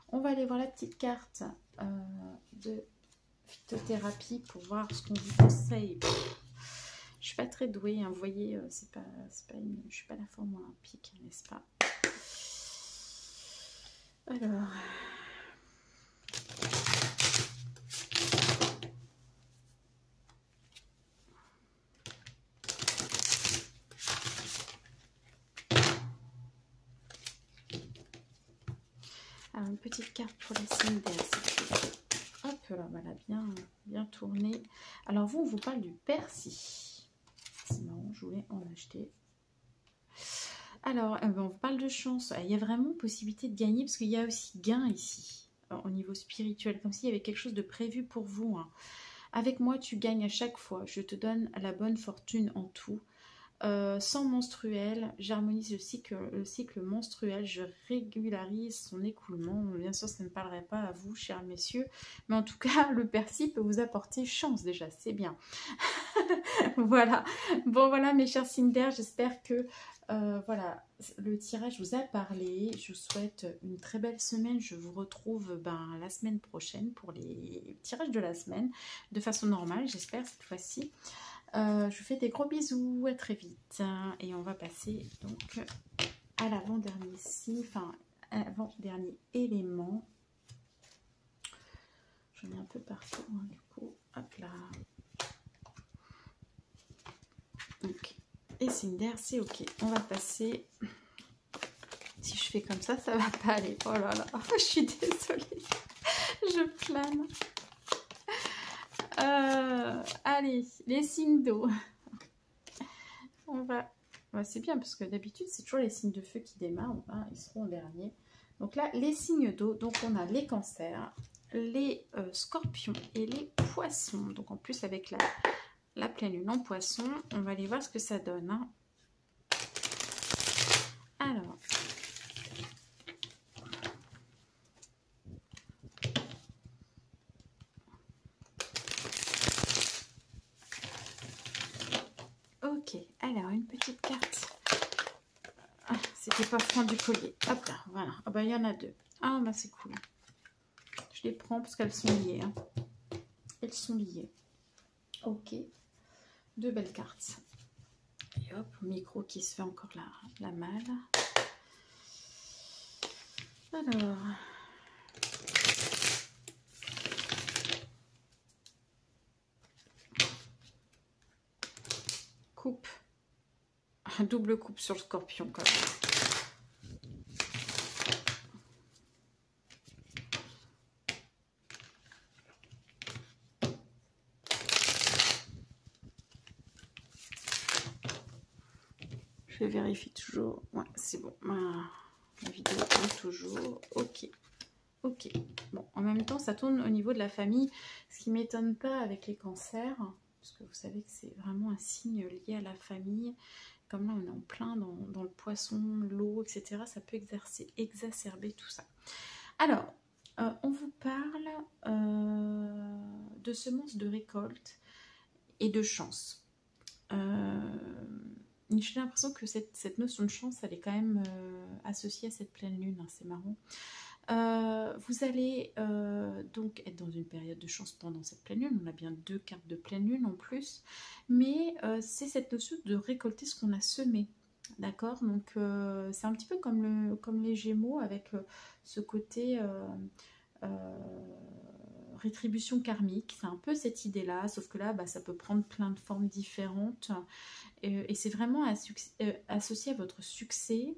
On va aller voir la petite carte de phytothérapie pour voir ce qu'on vous conseille. Je suis pas très douée, hein, vous voyez, je suis pas la forme olympique, n'est-ce pas? Alors. Alors, une petite carte pour les signes d'air. Hop là, voilà, bien tourné. Alors, on vous parle du persil. C'est marrant, je voulais en acheter. Alors, on vous parle de chance. Il y a vraiment possibilité de gagner parce qu'il y a aussi gain ici, au niveau spirituel, comme s'il y avait quelque chose de prévu pour vous. Hein. Avec moi, tu gagnes à chaque fois. Je te donne la bonne fortune en tout. Sang menstruel, j'harmonise le cycle menstruel, je régularise son écoulement. Bien sûr, ça ne parlerait pas à vous, chers messieurs, mais en tout cas, le persil peut vous apporter chance déjà, c'est bien. Voilà. Bon, voilà, mes chers signes d'air, j'espère que voilà, le tirage vous a parlé. Je vous souhaite une très belle semaine. Je vous retrouve la semaine prochaine pour les tirages de la semaine, de façon normale, j'espère, cette fois-ci. Je vous fais des gros bisous, à très vite. Et on va passer donc à l'avant-dernier signe, enfin, avant-dernier élément. J'en ai un peu partout, hein, du coup. Hop là. Donc, et signe d'air, c'est ok. On va passer. Si je fais comme ça va pas aller. Oh là là, je suis désolée. Je plane. Allez, les signes d'eau. On va... c'est bien parce que d'habitude, c'est toujours les signes de feu qui démarrent. Hein, ils seront en dernier. Donc là, les signes d'eau. Donc on a les cancers, les scorpions et les poissons. Donc en plus, avec la pleine lune en poisson, on va aller voir ce que ça donne. Hein. Alors... Ok, alors une petite carte. Ah, c'était pas franc du collier. Hop là, voilà. Ah bah il y en a deux. Ah bah c'est cool. Je les prends parce qu'elles sont liées. Hein. Elles sont liées. Ok. Deux belles cartes. Et hop, micro qui se fait encore la malle. Alors... coupe. Double coupe sur le scorpion quand même. Je vérifie toujours. Ouais, c'est bon. La vidéo tourne toujours. Ok. Ok. Bon, en même temps, ça tourne au niveau de la famille. Ce qui ne m'étonne pas avec les cancers, parce que vous savez que c'est vraiment un signe lié à la famille. Comme là, on est en plein dans le poisson, l'eau, etc. Ça peut exacerber tout ça. Alors, on vous parle de semences de récolte et de chance. J'ai l'impression que cette notion de chance, elle est quand même associée à cette pleine lune. Hein, c'est marrant. Vous allez donc être dans une période de chance pendant cette pleine lune. On a bien deux cartes de pleine lune en plus. Mais c'est cette notion de récolter ce qu'on a semé. D'accord, donc c'est un petit peu comme les Gémeaux avec ce côté rétribution karmique. C'est un peu cette idée-là, sauf que là, bah, ça peut prendre plein de formes différentes. Et c'est vraiment associé à votre succès.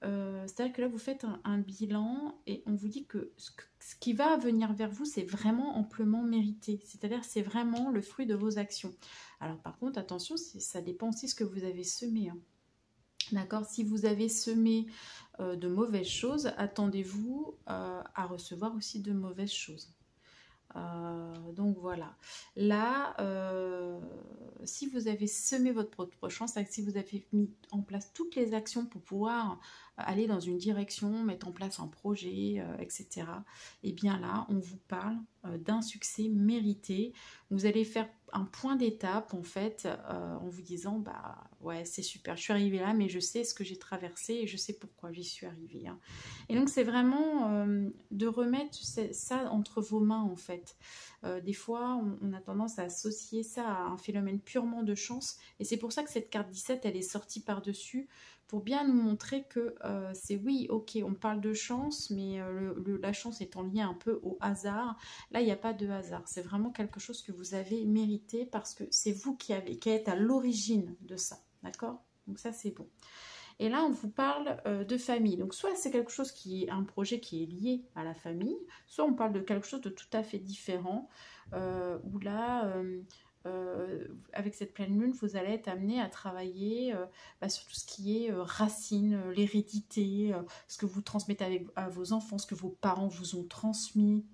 C'est-à-dire que là, vous faites un bilan et on vous dit que ce qui va venir vers vous, c'est vraiment amplement mérité. C'est-à-dire c'est vraiment le fruit de vos actions. Alors par contre, attention, ça dépend aussi de ce que vous avez semé. Hein. D'accord, si vous avez semé de mauvaises choses, attendez-vous à recevoir aussi de mauvaises choses. Donc voilà. Là, si vous avez semé votre propre chance, c'est-à-dire que si vous avez mis en place toutes les actions pour pouvoir aller dans une direction, mettre en place un projet, etc., et bien là, on vous parle d'un succès mérité. Vous allez faire un point d'étape en fait en vous disant bah ouais c'est super, je suis arrivée là mais je sais ce que j'ai traversé et je sais pourquoi j'y suis arrivée. Hein. Et donc c'est vraiment de remettre ça entre vos mains en fait. Des fois on a tendance à associer ça à un phénomène purement de chance et c'est pour ça que cette carte 17 elle est sortie par-dessus pour bien nous montrer que c'est oui ok on parle de chance mais la chance étant liée un peu au hasard. Là, il n'y a pas de hasard. C'est vraiment quelque chose que vous avez mérité parce que c'est vous qui êtes à l'origine de ça. D'accord? Donc ça, c'est bon. Et là, on vous parle de famille. Donc soit c'est quelque chose qui est un projet qui est lié à la famille, soit on parle de quelque chose de tout à fait différent, où là... avec cette pleine lune, vous allez être amené à travailler sur tout ce qui est racines, l'hérédité, ce que vous transmettez à vos enfants, ce que vos parents vous ont transmis.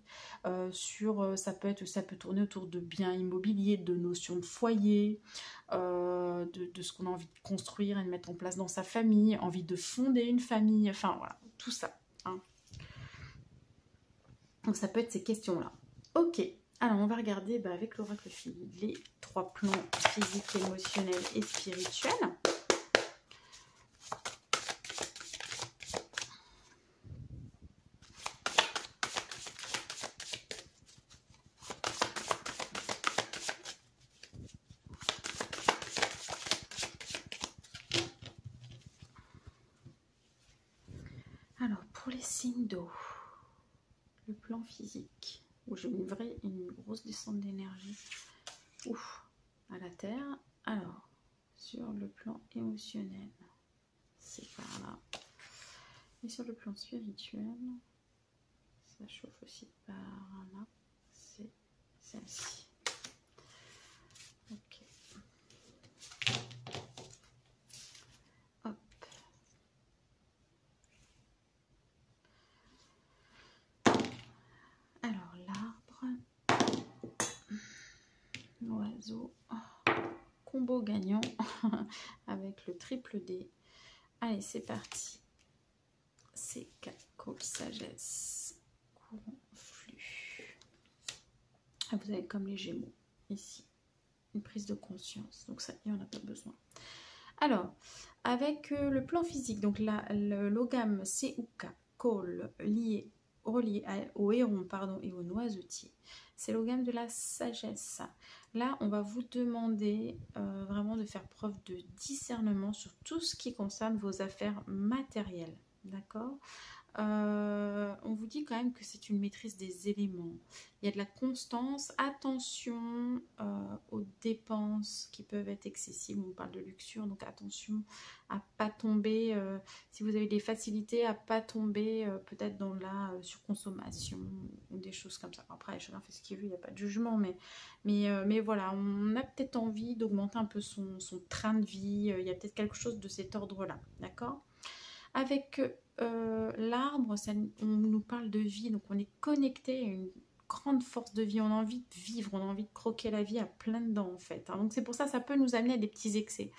Ça peut tourner autour de biens immobiliers, de notions de foyer, de ce qu'on a envie de construire et de mettre en place dans sa famille, envie de fonder une famille, enfin voilà, tout ça. Hein. Donc ça peut être ces questions-là. Ok. Alors, on va regarder avec l'oracle Philly les 3 plans physiques, émotionnels et spirituels. Alors, pour les signes d'eau, le plan physique, où j'ai une grosse descente d'énergie à la terre. Alors, sur le plan émotionnel, c'est par là. Et sur le plan spirituel, ça chauffe aussi par là. C'est celle-ci. Ok. Hop. Alors, l'arbre. L'oiseau. Combo gagnant avec le triple D. Allez, c'est parti. C'est 4 côtes sagesse. Courant flux. Ah, vous avez comme les Gémeaux ici. Une prise de conscience. Donc ça, il n'y en a pas besoin. Alors, avec le plan physique, donc l'ogame Seuka, col relié au héron et au noisetier, c'est l'ogame de la sagesse. Là, on va vous demander vraiment de faire preuve de discernement sur tout ce qui concerne vos affaires matérielles. D'accord ? On vous dit quand même que c'est une maîtrise des éléments. Il y a de la constance, attention aux dépenses qui peuvent être excessives. On parle de luxure, donc attention à pas tomber, si vous avez des facilités, à pas tomber peut-être dans la surconsommation ou des choses comme ça. Après, chacun fait ce qu'il veut, il n'y a pas de jugement, mais voilà, on a peut-être envie d'augmenter un peu son train de vie. Il y a peut-être quelque chose de cet ordre-là, d'accord ? Avec l'arbre, on nous parle de vie, donc on est connecté à une grande force de vie, on a envie de vivre, on a envie de croquer la vie à plein dents en fait. Hein. Donc c'est pour ça ça peut nous amener à des petits excès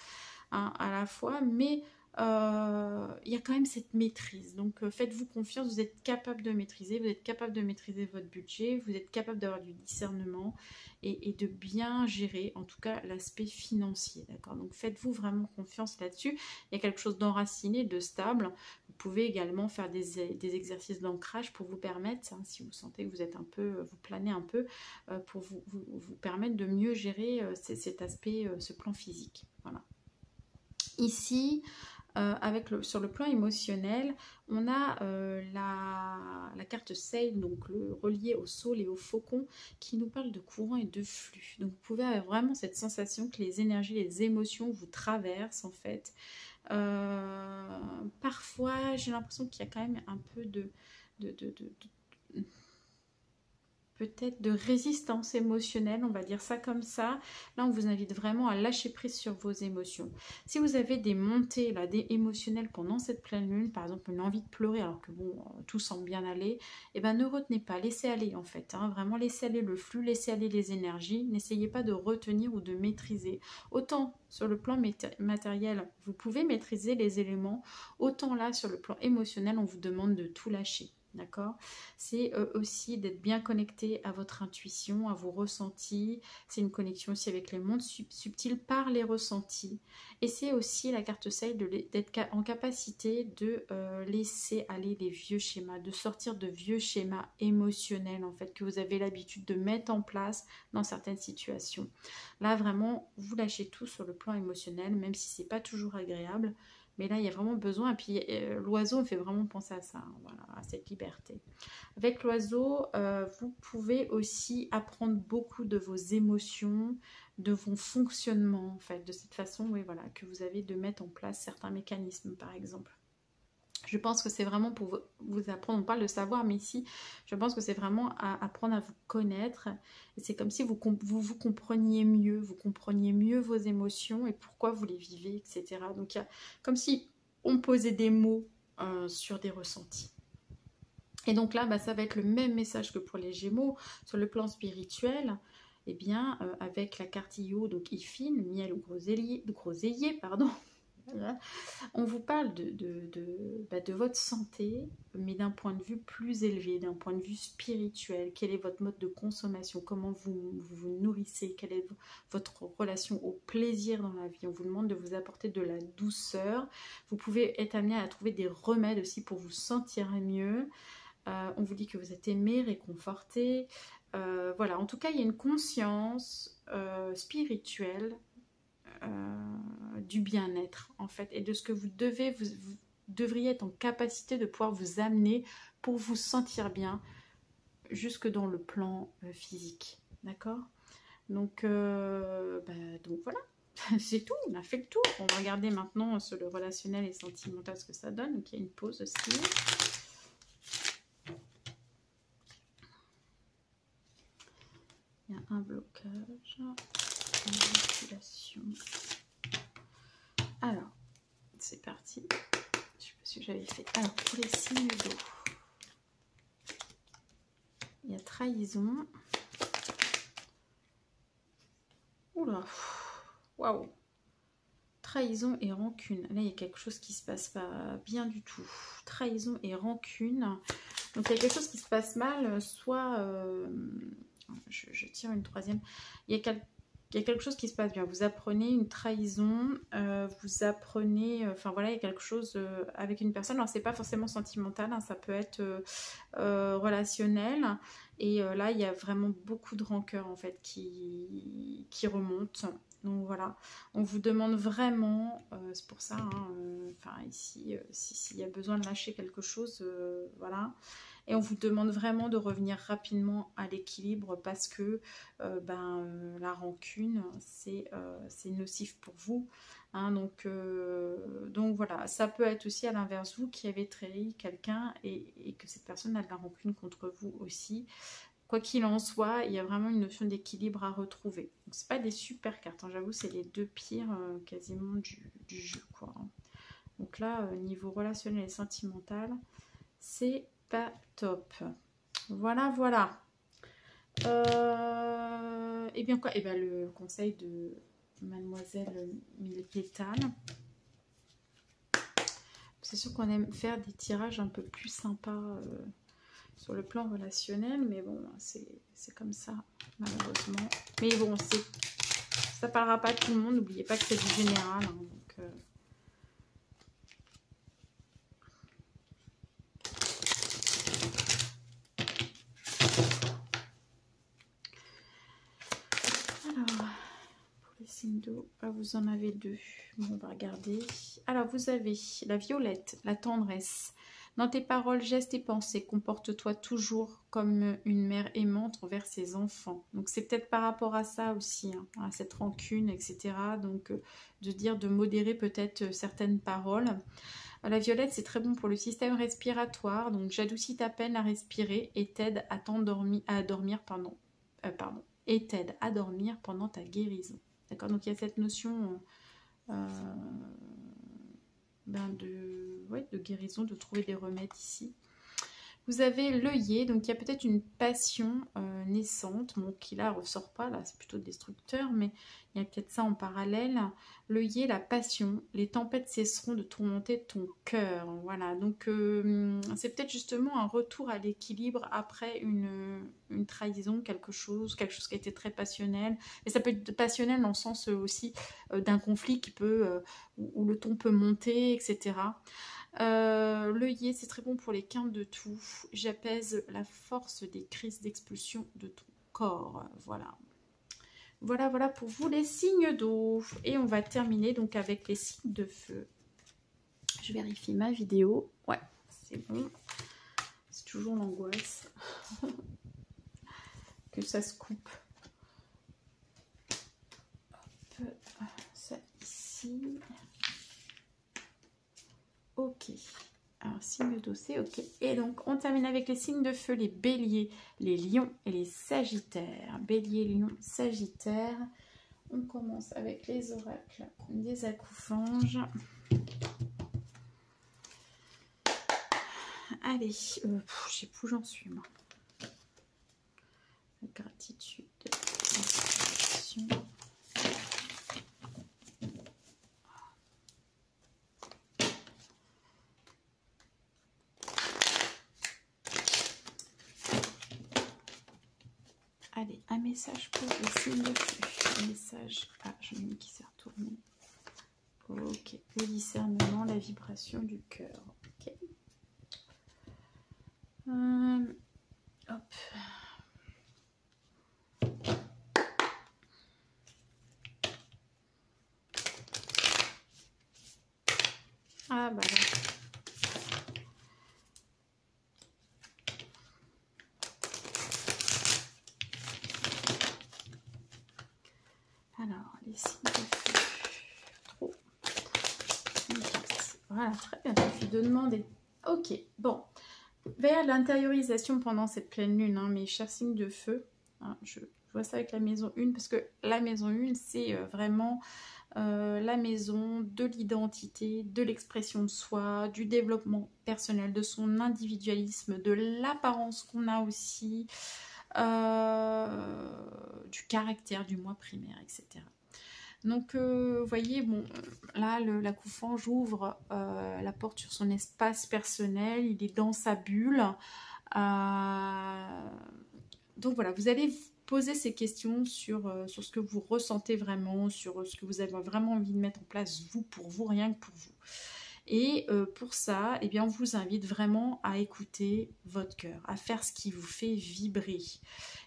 à la fois, mais il y a quand même cette maîtrise. Donc faites-vous confiance, vous êtes capable de maîtriser, vous êtes capable de maîtriser votre budget, vous êtes capable d'avoir du discernement et de bien gérer en tout cas l'aspect financier. D'accord ? Donc faites-vous vraiment confiance là-dessus. Il y a quelque chose d'enraciné, de stable. Vous pouvez également faire des exercices d'ancrage pour vous permettre, hein, si vous sentez que vous êtes un peu, vous planez un peu, pour vous permettre de mieux gérer cet aspect, ce plan physique. Voilà. Ici, sur le plan émotionnel, on a la carte Sail, donc le relié au saule et au faucon, qui nous parle de courant et de flux. Donc vous pouvez avoir vraiment cette sensation que les énergies, les émotions vous traversent en fait. Parfois, j'ai l'impression qu'il y a quand même un peu peut-être de résistance émotionnelle, on va dire ça comme ça. Là, on vous invite vraiment à lâcher prise sur vos émotions. Si vous avez des montées là, des émotionnelles pendant cette pleine lune, par exemple une envie de pleurer alors que bon, tout semble bien aller, eh ben ne retenez pas, laissez aller en fait. Hein, vraiment, laissez aller le flux, laissez aller les énergies. N'essayez pas de retenir ou de maîtriser. Autant sur le plan matériel, vous pouvez maîtriser les éléments, autant là, sur le plan émotionnel, on vous demande de tout lâcher. D'accord? C'est aussi d'être bien connecté à votre intuition, à vos ressentis. C'est une connexion aussi avec les mondes subtils par les ressentis. Et c'est aussi la carte Sail d'être en capacité de laisser aller les vieux schémas, de sortir de vieux schémas émotionnels en fait, que vous avez l'habitude de mettre en place dans certaines situations. Là vraiment, vous lâchez tout sur le plan émotionnel, même si c'est pas toujours agréable. Mais là, il y a vraiment besoin. Et puis, l'oiseau me fait vraiment penser à ça, hein, voilà, à cette liberté. Avec l'oiseau, vous pouvez aussi apprendre beaucoup de vos émotions, de vos fonctionnements, en fait. De cette façon, oui, voilà, que vous avez de mettre en place certains mécanismes, par exemple. Je pense que c'est vraiment pour vous apprendre, on parle de savoir, mais ici, je pense que c'est vraiment à apprendre à vous connaître. C'est comme si vous compreniez mieux vos émotions et pourquoi vous les vivez, etc. Donc, il y a comme si on posait des mots sur des ressentis. Et donc là, bah, ça va être le même message que pour les Gémeaux. Sur le plan spirituel, eh bien, avec la carte Io, donc Ifin, miel ou groseillier, pardon. Voilà. On vous parle de votre santé, mais d'un point de vue plus élevé, d'un point de vue spirituel. Quel est votre mode de consommation? Comment vous nourrissez? Quelle est votre relation au plaisir dans la vie? On vous demande de vous apporter de la douceur. Vous pouvez être amené à trouver des remèdes aussi pour vous sentir mieux. On vous dit que vous êtes aimé, réconforté. Voilà, en tout cas, il y a une conscience spirituelle du bien-être en fait et de ce que vous devriez être en capacité de pouvoir vous amener pour vous sentir bien jusque dans le plan physique, d'accord? Donc voilà, c'est tout, on a fait le tour. On va regarder maintenant sur le relationnel et sentimental ce que ça donne. Donc il y a une pause aussi. Il y a un blocage, une manipulation. Alors, c'est parti. Je sais pas si j'avais fait. Alors, pour les signes d'eau, il y a trahison. Oula, waouh. Trahison et rancune. Là, il y a quelque chose qui se passe pas bien du tout. Trahison et rancune. Donc, il y a quelque chose qui se passe mal. Soit, je tire une troisième. Il y a quelque chose qui se passe bien. Vous apprenez une trahison, vous apprenez, enfin voilà, il y a quelque chose avec une personne. Alors c'est pas forcément sentimental, hein, ça peut être relationnel. Et là, il y a vraiment beaucoup de rancœur en fait qui remonte. Donc voilà, on vous demande vraiment, c'est pour ça, hein, enfin ici, s'il y a besoin de lâcher quelque chose, voilà. Et on vous demande vraiment de revenir rapidement à l'équilibre parce que la rancune, c'est nocif pour vous. Hein, donc voilà, ça peut être aussi à l'inverse, vous qui avez trahi quelqu'un et que cette personne a de la rancune contre vous aussi. Quoi qu'il en soit, il y a vraiment une notion d'équilibre à retrouver. Donc c'est pas des super cartes, hein, j'avoue, c'est les deux pires quasiment du jeu, quoi. Donc là, niveau relationnel et sentimental, c'est pas top. Voilà, voilà. Et bien quoi? Et bien le conseil de Mademoiselle Mille Pétales. C'est sûr qu'on aime faire des tirages un peu plus sympas sur le plan relationnel, mais bon, c'est comme ça, malheureusement. Mais bon, ça parlera pas à tout le monde. N'oubliez pas que c'est du général. Hein, donc, signes d'eau. Ah, vous en avez 2. Bon, on va regarder. Alors, vous avez la violette, la tendresse. Dans tes paroles, gestes et pensées, comporte-toi toujours comme une mère aimante envers ses enfants. Donc, c'est peut-être par rapport à ça aussi, hein, à cette rancune, etc. Donc, de dire de modérer peut-être certaines paroles. La violette, c'est très bon pour le système respiratoire. Donc, j'adoucis ta peine à respirer et t'aide à dormir et t'aide à dormir pendant ta guérison. D'accord, donc il y a cette notion de guérison, de trouver des remèdes ici. Vous avez l'œillet, donc il y a peut-être une passion naissante, bon, qui là ressort pas, là c'est plutôt destructeur, mais il y a peut-être ça en parallèle. L'œillet, la passion, les tempêtes cesseront de tourmenter ton cœur. Voilà, donc c'est peut-être justement un retour à l'équilibre après une trahison, quelque chose qui a été très passionnel. Et ça peut être passionnel dans le sens aussi d'un conflit qui peut, où le ton peut monter, etc. L'œillet, c'est très bon pour les quintes de toux. J'apaise la force des crises d'expulsion de ton corps. Voilà. Voilà pour vous les signes d'eau. Et on va terminer donc avec les signes de feu. Je vérifie ma vidéo. Ouais, c'est bon. C'est toujours l'angoisse que ça se coupe. Hop, ça ici. Ok. Alors, signe d'eau, c'est ok. Et donc, on termine avec les signes de feu, les béliers, les lions et les sagittaires. Bélier, lion, sagittaire. On commence avec les oracles des acouphonges. Allez, je sais plus où j'en suis, moi. Gratitude, inspiration. Allez, un message pour les signes de feu. Un message. Ah, j'en ai mis qui s'est retourné. Ok. Le discernement, la vibration du cœur. Ok. Hop. Ah, bah là. Alors, les signes de feu. Trop. Voilà, très bien, il suffit de demander. Ok, bon. Vers l'intériorisation pendant cette pleine lune, hein, mes chers signes de feu. Hein, je vois ça avec la maison 1, parce que la maison 1, c'est vraiment la maison de l'identité, de l'expression de soi, du développement personnel, de son individualisme, de l'apparence qu'on a aussi, du caractère du moi primaire, etc. Donc, vous voyez, bon, là, l'acouphage ouvre la porte sur son espace personnel, il est dans sa bulle. Donc, voilà, vous allez poser ces questions sur ce que vous ressentez vraiment, sur ce que vous avez vraiment envie de mettre en place, vous, pour vous, rien que pour vous. Et pour ça, eh bien, on vous invite vraiment à écouter votre cœur, à faire ce qui vous fait vibrer.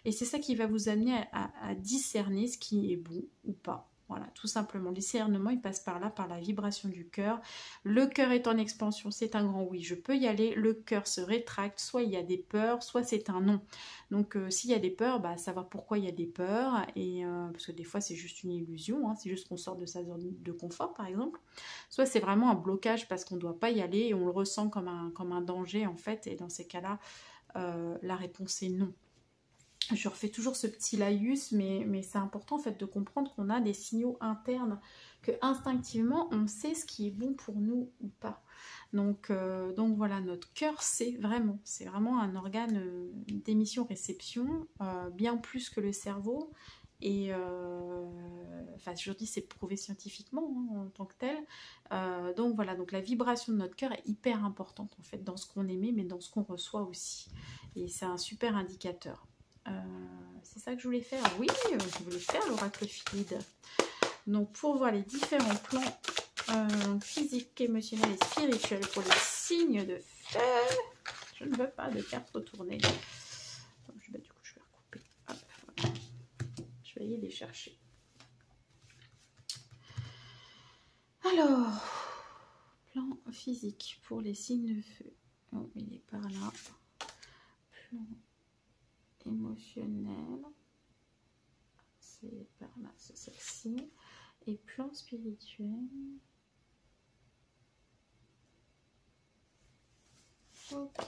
Et c'est ça qui va vous amener à discerner ce qui est bon ou pas. Voilà, tout simplement. Le discernement, il passe par là, par la vibration du cœur. Le cœur est en expansion, c'est un grand oui, je peux y aller. Le cœur se rétracte, soit il y a des peurs, soit c'est un non. Donc, s'il y a des peurs, bah, savoir pourquoi il y a des peurs. Et, parce que des fois, c'est juste une illusion, hein, c'est juste qu'on sort de sa zone de confort, par exemple. Soit c'est vraiment un blocage parce qu'on ne doit pas y aller et on le ressent comme un danger, en fait. Et dans ces cas-là, la réponse est non. Je refais toujours ce petit laïus, mais c'est important en fait de comprendre qu'on a des signaux internes, que instinctivement on sait ce qui est bon pour nous ou pas. Donc voilà, notre cœur c'est vraiment un organe d'émission-réception, bien plus que le cerveau. Et enfin, je dis c'est prouvé scientifiquement, hein, en tant que tel. Donc voilà, donc la vibration de notre cœur est hyper importante en fait dans ce qu'on émet, mais dans ce qu'on reçoit aussi. Et c'est un super indicateur. C'est ça que je voulais faire. Oui, je voulais faire l'oracle fluide. Donc, pour voir les différents plans physiques, émotionnels et spirituels pour les signes de feu, je ne veux pas de cartes retournées. Donc, du coup, je vais recouper. Hop, voilà. Je vais aller les chercher. Alors, plan physique pour les signes de feu. Oh, il est par là. Plan émotionnel. C'est par là, c'est celle-ci. Et plan spirituel. Ok.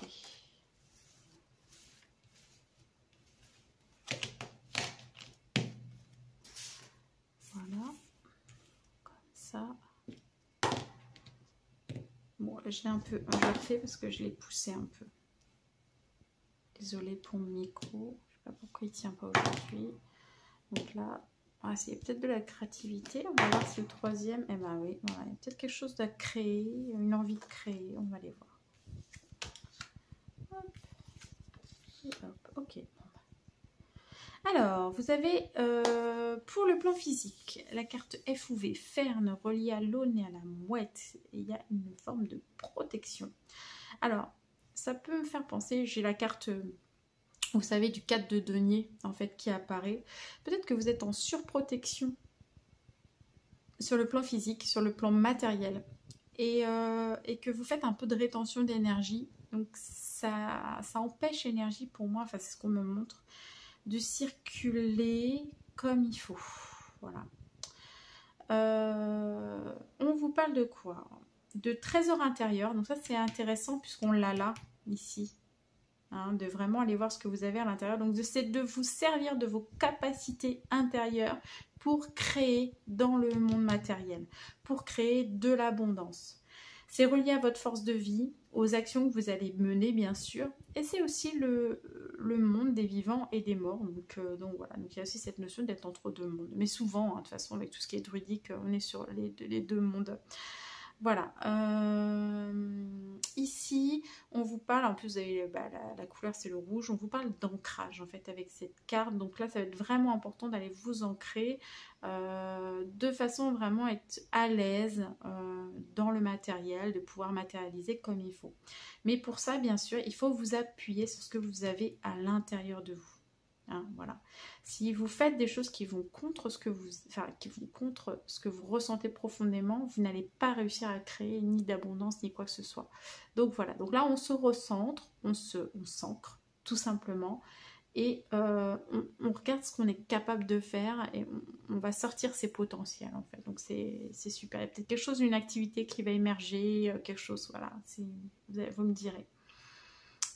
Voilà. Comme ça. Bon, là, je l'ai un peu inversé parce que je l'ai poussé un peu. Désolée pour mon micro. Je sais pas pourquoi il tient pas aujourd'hui. Donc là, ah, c'est peut-être de la créativité. On va voir si le troisième, eh ben oui, voilà, il y a peut-être quelque chose à créer, une envie de créer. On va aller voir. Hop. Et hop. Ok. Alors, vous avez pour le plan physique, la carte F ou V, Ferne, reliée à l'aune et à la mouette. Et il y a une forme de protection. Alors, ça peut me faire penser, j'ai la carte, vous savez, du 4 de denier, en fait, qui apparaît. Peut-être que vous êtes en surprotection sur le plan physique, sur le plan matériel. Et que vous faites un peu de rétention d'énergie. Donc, ça empêche l'énergie pour moi, enfin, c'est ce qu'on me montre, de circuler comme il faut. Voilà. On vous parle de quoi? De trésor intérieur. Donc ça, c'est intéressant puisqu'on l'a là, ici. Hein, de vraiment aller voir ce que vous avez à l'intérieur. Donc, c'est de vous servir de vos capacités intérieures pour créer dans le monde matériel, pour créer de l'abondance. C'est relié à votre force de vie, aux actions que vous allez mener, bien sûr. Et c'est aussi le monde des vivants et des morts. Donc voilà, donc il y a aussi cette notion d'être entre deux mondes. Mais souvent, hein, de toute façon, avec tout ce qui est druidique, on est sur les deux mondes. Voilà. Ici, on vous parle, en plus, vous avez, la couleur, c'est le rouge. On vous parle d'ancrage, en fait, avec cette carte. Donc là, ça va être vraiment important d'aller vous ancrer de façon vraiment être à l'aise dans le matériel, de pouvoir matérialiser comme il faut. Mais pour ça, bien sûr, il faut vous appuyer sur ce que vous avez à l'intérieur de vous. Hein, voilà. Si vous faites des choses qui vont contre ce que vous ressentez profondément, vous n'allez pas réussir à créer ni d'abondance ni quoi que ce soit. Donc voilà. Donc là, on se recentre, on s'ancre tout simplement, et on regarde ce qu'on est capable de faire et on va sortir ses potentiels en fait. Donc c'est super. Il y a peut-être quelque chose, une activité qui va émerger, quelque chose. Voilà. Vous me direz.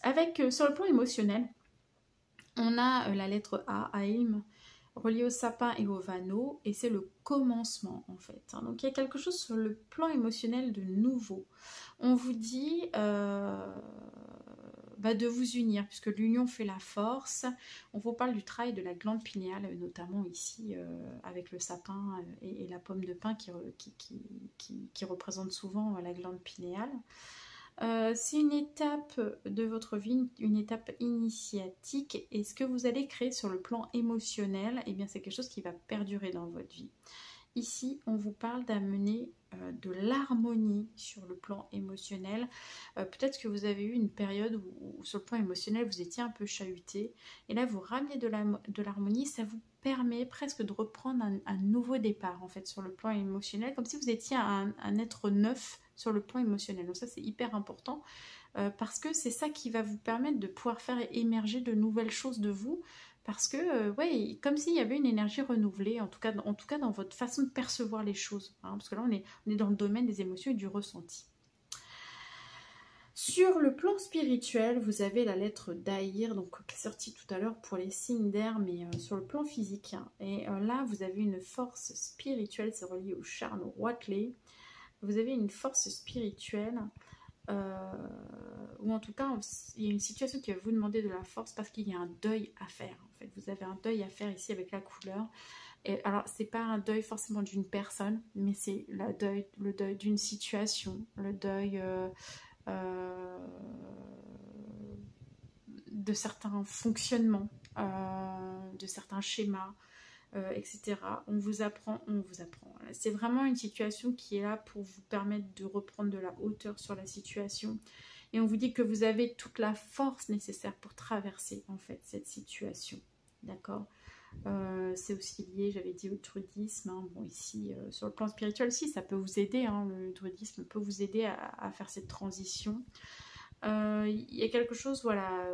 Avec sur le plan émotionnel. On a la lettre A, Aim, reliée au sapin et au vanneau, et c'est le commencement en fait. Hein. Donc il y a quelque chose sur le plan émotionnel de nouveau. On vous dit de vous unir, puisque l'union fait la force. On vous parle du travail de la glande pinéale, notamment ici avec le sapin et la pomme de pin qui représente souvent la glande pinéale. C'est une étape de votre vie, une étape initiatique, et ce que vous allez créer sur le plan émotionnel, eh bien c'est quelque chose qui va perdurer dans votre vie. Ici, on vous parle d'amener de l'harmonie sur le plan émotionnel. Peut-être que vous avez eu une période où sur le plan émotionnel, vous étiez un peu chahuté. Et là, vous ramenez de l'harmonie. Ça vous permet presque de reprendre un nouveau départ, en fait, sur le plan émotionnel. Comme si vous étiez un être neuf sur le plan émotionnel. Donc ça, c'est hyper important. Parce que c'est ça qui va vous permettre de pouvoir faire émerger de nouvelles choses de vous. Parce que, ouais, comme s'il y avait une énergie renouvelée, en tout cas dans votre façon de percevoir les choses. Hein, parce que là, on est dans le domaine des émotions et du ressenti. Sur le plan spirituel, vous avez la lettre d'Aïr, donc qui est sortie tout à l'heure pour les signes d'air, mais sur le plan physique. Hein, et là, vous avez une force spirituelle, c'est relié au charme, au Watley. Vous avez une force spirituelle. Ou en tout cas il y a une situation qui va vous demander de la force parce qu'il y a un deuil à faire en fait. Vous avez un deuil à faire ici avec la couleur, et alors c'est pas un deuil forcément d'une personne, mais c'est le deuil d'une situation, le deuil de certains fonctionnements, de certains schémas, etc. On vous apprend. C'est vraiment une situation qui est là pour vous permettre de reprendre de la hauteur sur la situation. Et on vous dit que vous avez toute la force nécessaire pour traverser en fait cette situation. D'accord ? C'est aussi lié, j'avais dit, au druidisme. Hein. Bon, ici, sur le plan spirituel aussi, ça peut vous aider. Hein. Le druidisme peut vous aider à faire cette transition. Il y a quelque chose, voilà...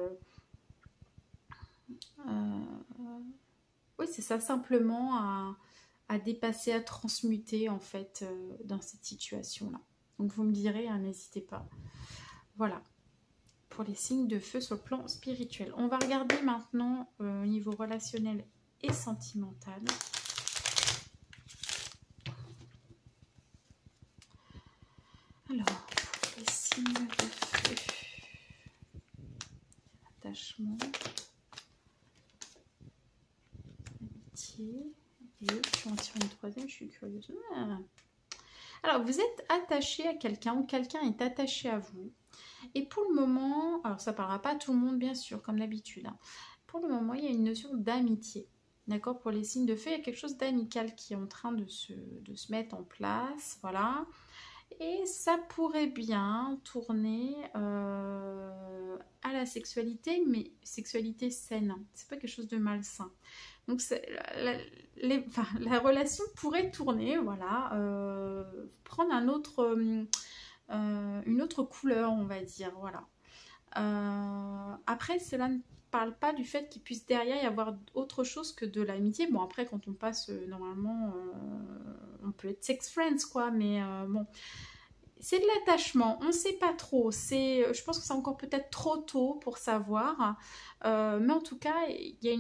oui, c'est ça, simplement à dépasser, à transmuter, en fait, dans cette situation-là. Donc, vous me direz, hein, n'hésitez pas. Voilà, pour les signes de feu sur le plan spirituel. On va regarder maintenant au niveau relationnel et sentimental. Alors, les signes de feu. Attachement. Amitié. Et je vais en tirer une troisième, je suis curieuse. Ah. Alors, vous êtes attaché à quelqu'un ou quelqu'un est attaché à vous. Et pour le moment, alors ça ne parlera pas à tout le monde, bien sûr, comme d'habitude. Hein. Pour le moment, il y a une notion d'amitié. D'accord? Pour les signes de feu, il y a quelque chose d'amical qui est en train de se mettre en place. Voilà. Et ça pourrait bien tourner à la sexualité, mais sexualité saine. C'est pas quelque chose de malsain. Donc la relation pourrait tourner, voilà, prendre une autre couleur, on va dire, voilà. Après, cela ne parle pas du fait qu'il puisse derrière y avoir autre chose que de l'amitié. Bon, après, quand on passe, normalement, on peut être sex friends, quoi, mais bon... C'est de l'attachement, on ne sait pas trop. Je pense que c'est encore peut-être trop tôt pour savoir. Mais en tout cas, il y a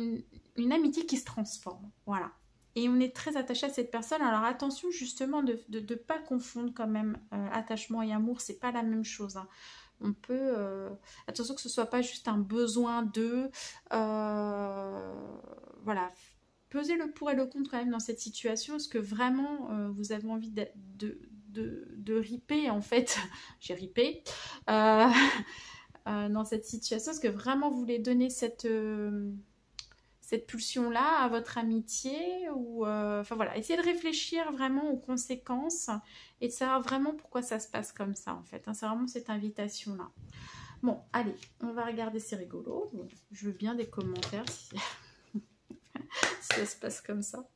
une amitié qui se transforme. Voilà. Et on est très attaché à cette personne. Alors attention justement de ne pas confondre quand même attachement et amour. C'est pas la même chose. Hein. On peut... attention que ce ne soit pas juste un besoin de... voilà. Pesez le pour et le contre quand même dans cette situation. Est-ce que vraiment vous avez envie de riper en fait, j'ai ripé dans cette situation, est-ce que vraiment vous voulez donner cette pulsion là à votre amitié ou enfin voilà, essayez de réfléchir vraiment aux conséquences et de savoir vraiment pourquoi ça se passe comme ça en fait, hein, c'est vraiment cette invitation là. Bon allez, on va regarder, c'est rigolo, bon, je veux bien des commentaires si, si ça se passe comme ça.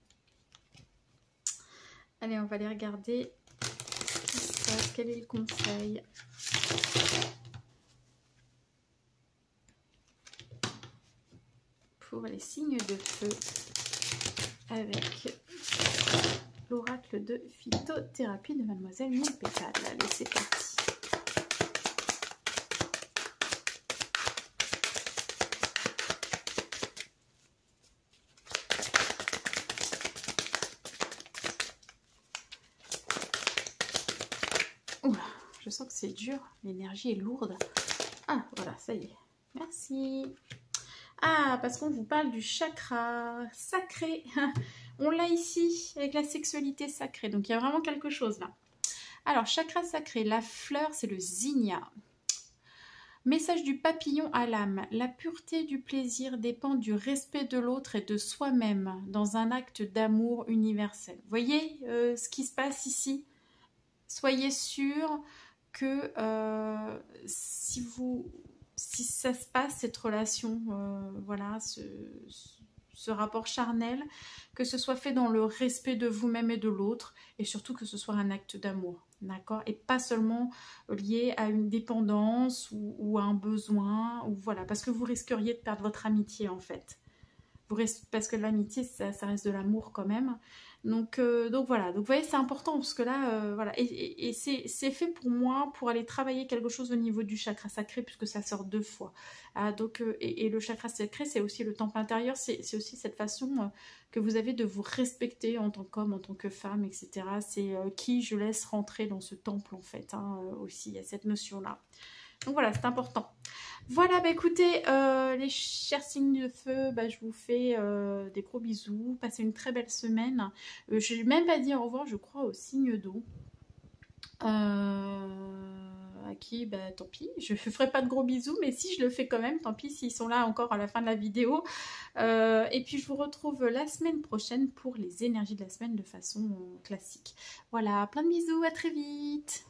Allez, on va les regarder. Quel est le conseil? Pour les signes de feu avec l'oracle de phytothérapie de Mademoiselle Mille Pétales. Allez, c'est parti. Oula, je sens que c'est dur, l'énergie est lourde. Ah, voilà, ça y est. Merci. Ah, parce qu'on vous parle du chakra sacré. On l'a ici, avec la sexualité sacrée. Donc, il y a vraiment quelque chose là. Alors, chakra sacré, la fleur, c'est le zinnia. Message du papillon à l'âme. La pureté du plaisir dépend du respect de l'autre et de soi-même dans un acte d'amour universel. Vous voyez ce qui se passe ici? Soyez sûr que si ça se passe, cette relation, voilà, ce rapport charnel, que ce soit fait dans le respect de vous-même et de l'autre, et surtout que ce soit un acte d'amour, d'accord? Et pas seulement lié à une dépendance ou à un besoin, ou voilà, parce que vous risqueriez de perdre votre amitié en fait. Parce que l'amitié, ça reste de l'amour quand même. Donc voilà, donc vous voyez, c'est important parce que là, voilà, et c'est fait pour moi pour aller travailler quelque chose au niveau du chakra sacré puisque ça sort 2 fois. Ah, donc, et le chakra sacré, c'est aussi le temple intérieur, c'est aussi cette façon que vous avez de vous respecter en tant qu'homme, en tant que femme, etc. C'est qui je laisse rentrer dans ce temple en fait, hein, aussi, il y a cette notion-là. Donc voilà, c'est important. Voilà, bah écoutez, les chers signes de feu, bah, je vous fais des gros bisous. Passez une très belle semaine. Je n'ai même pas dit au revoir, je crois, aux signes d'eau. À qui, bah tant pis, je ne ferai pas de gros bisous, mais si je le fais quand même, tant pis s'ils sont là encore à la fin de la vidéo. Et puis je vous retrouve la semaine prochaine pour les énergies de la semaine de façon classique. Voilà, plein de bisous, à très vite.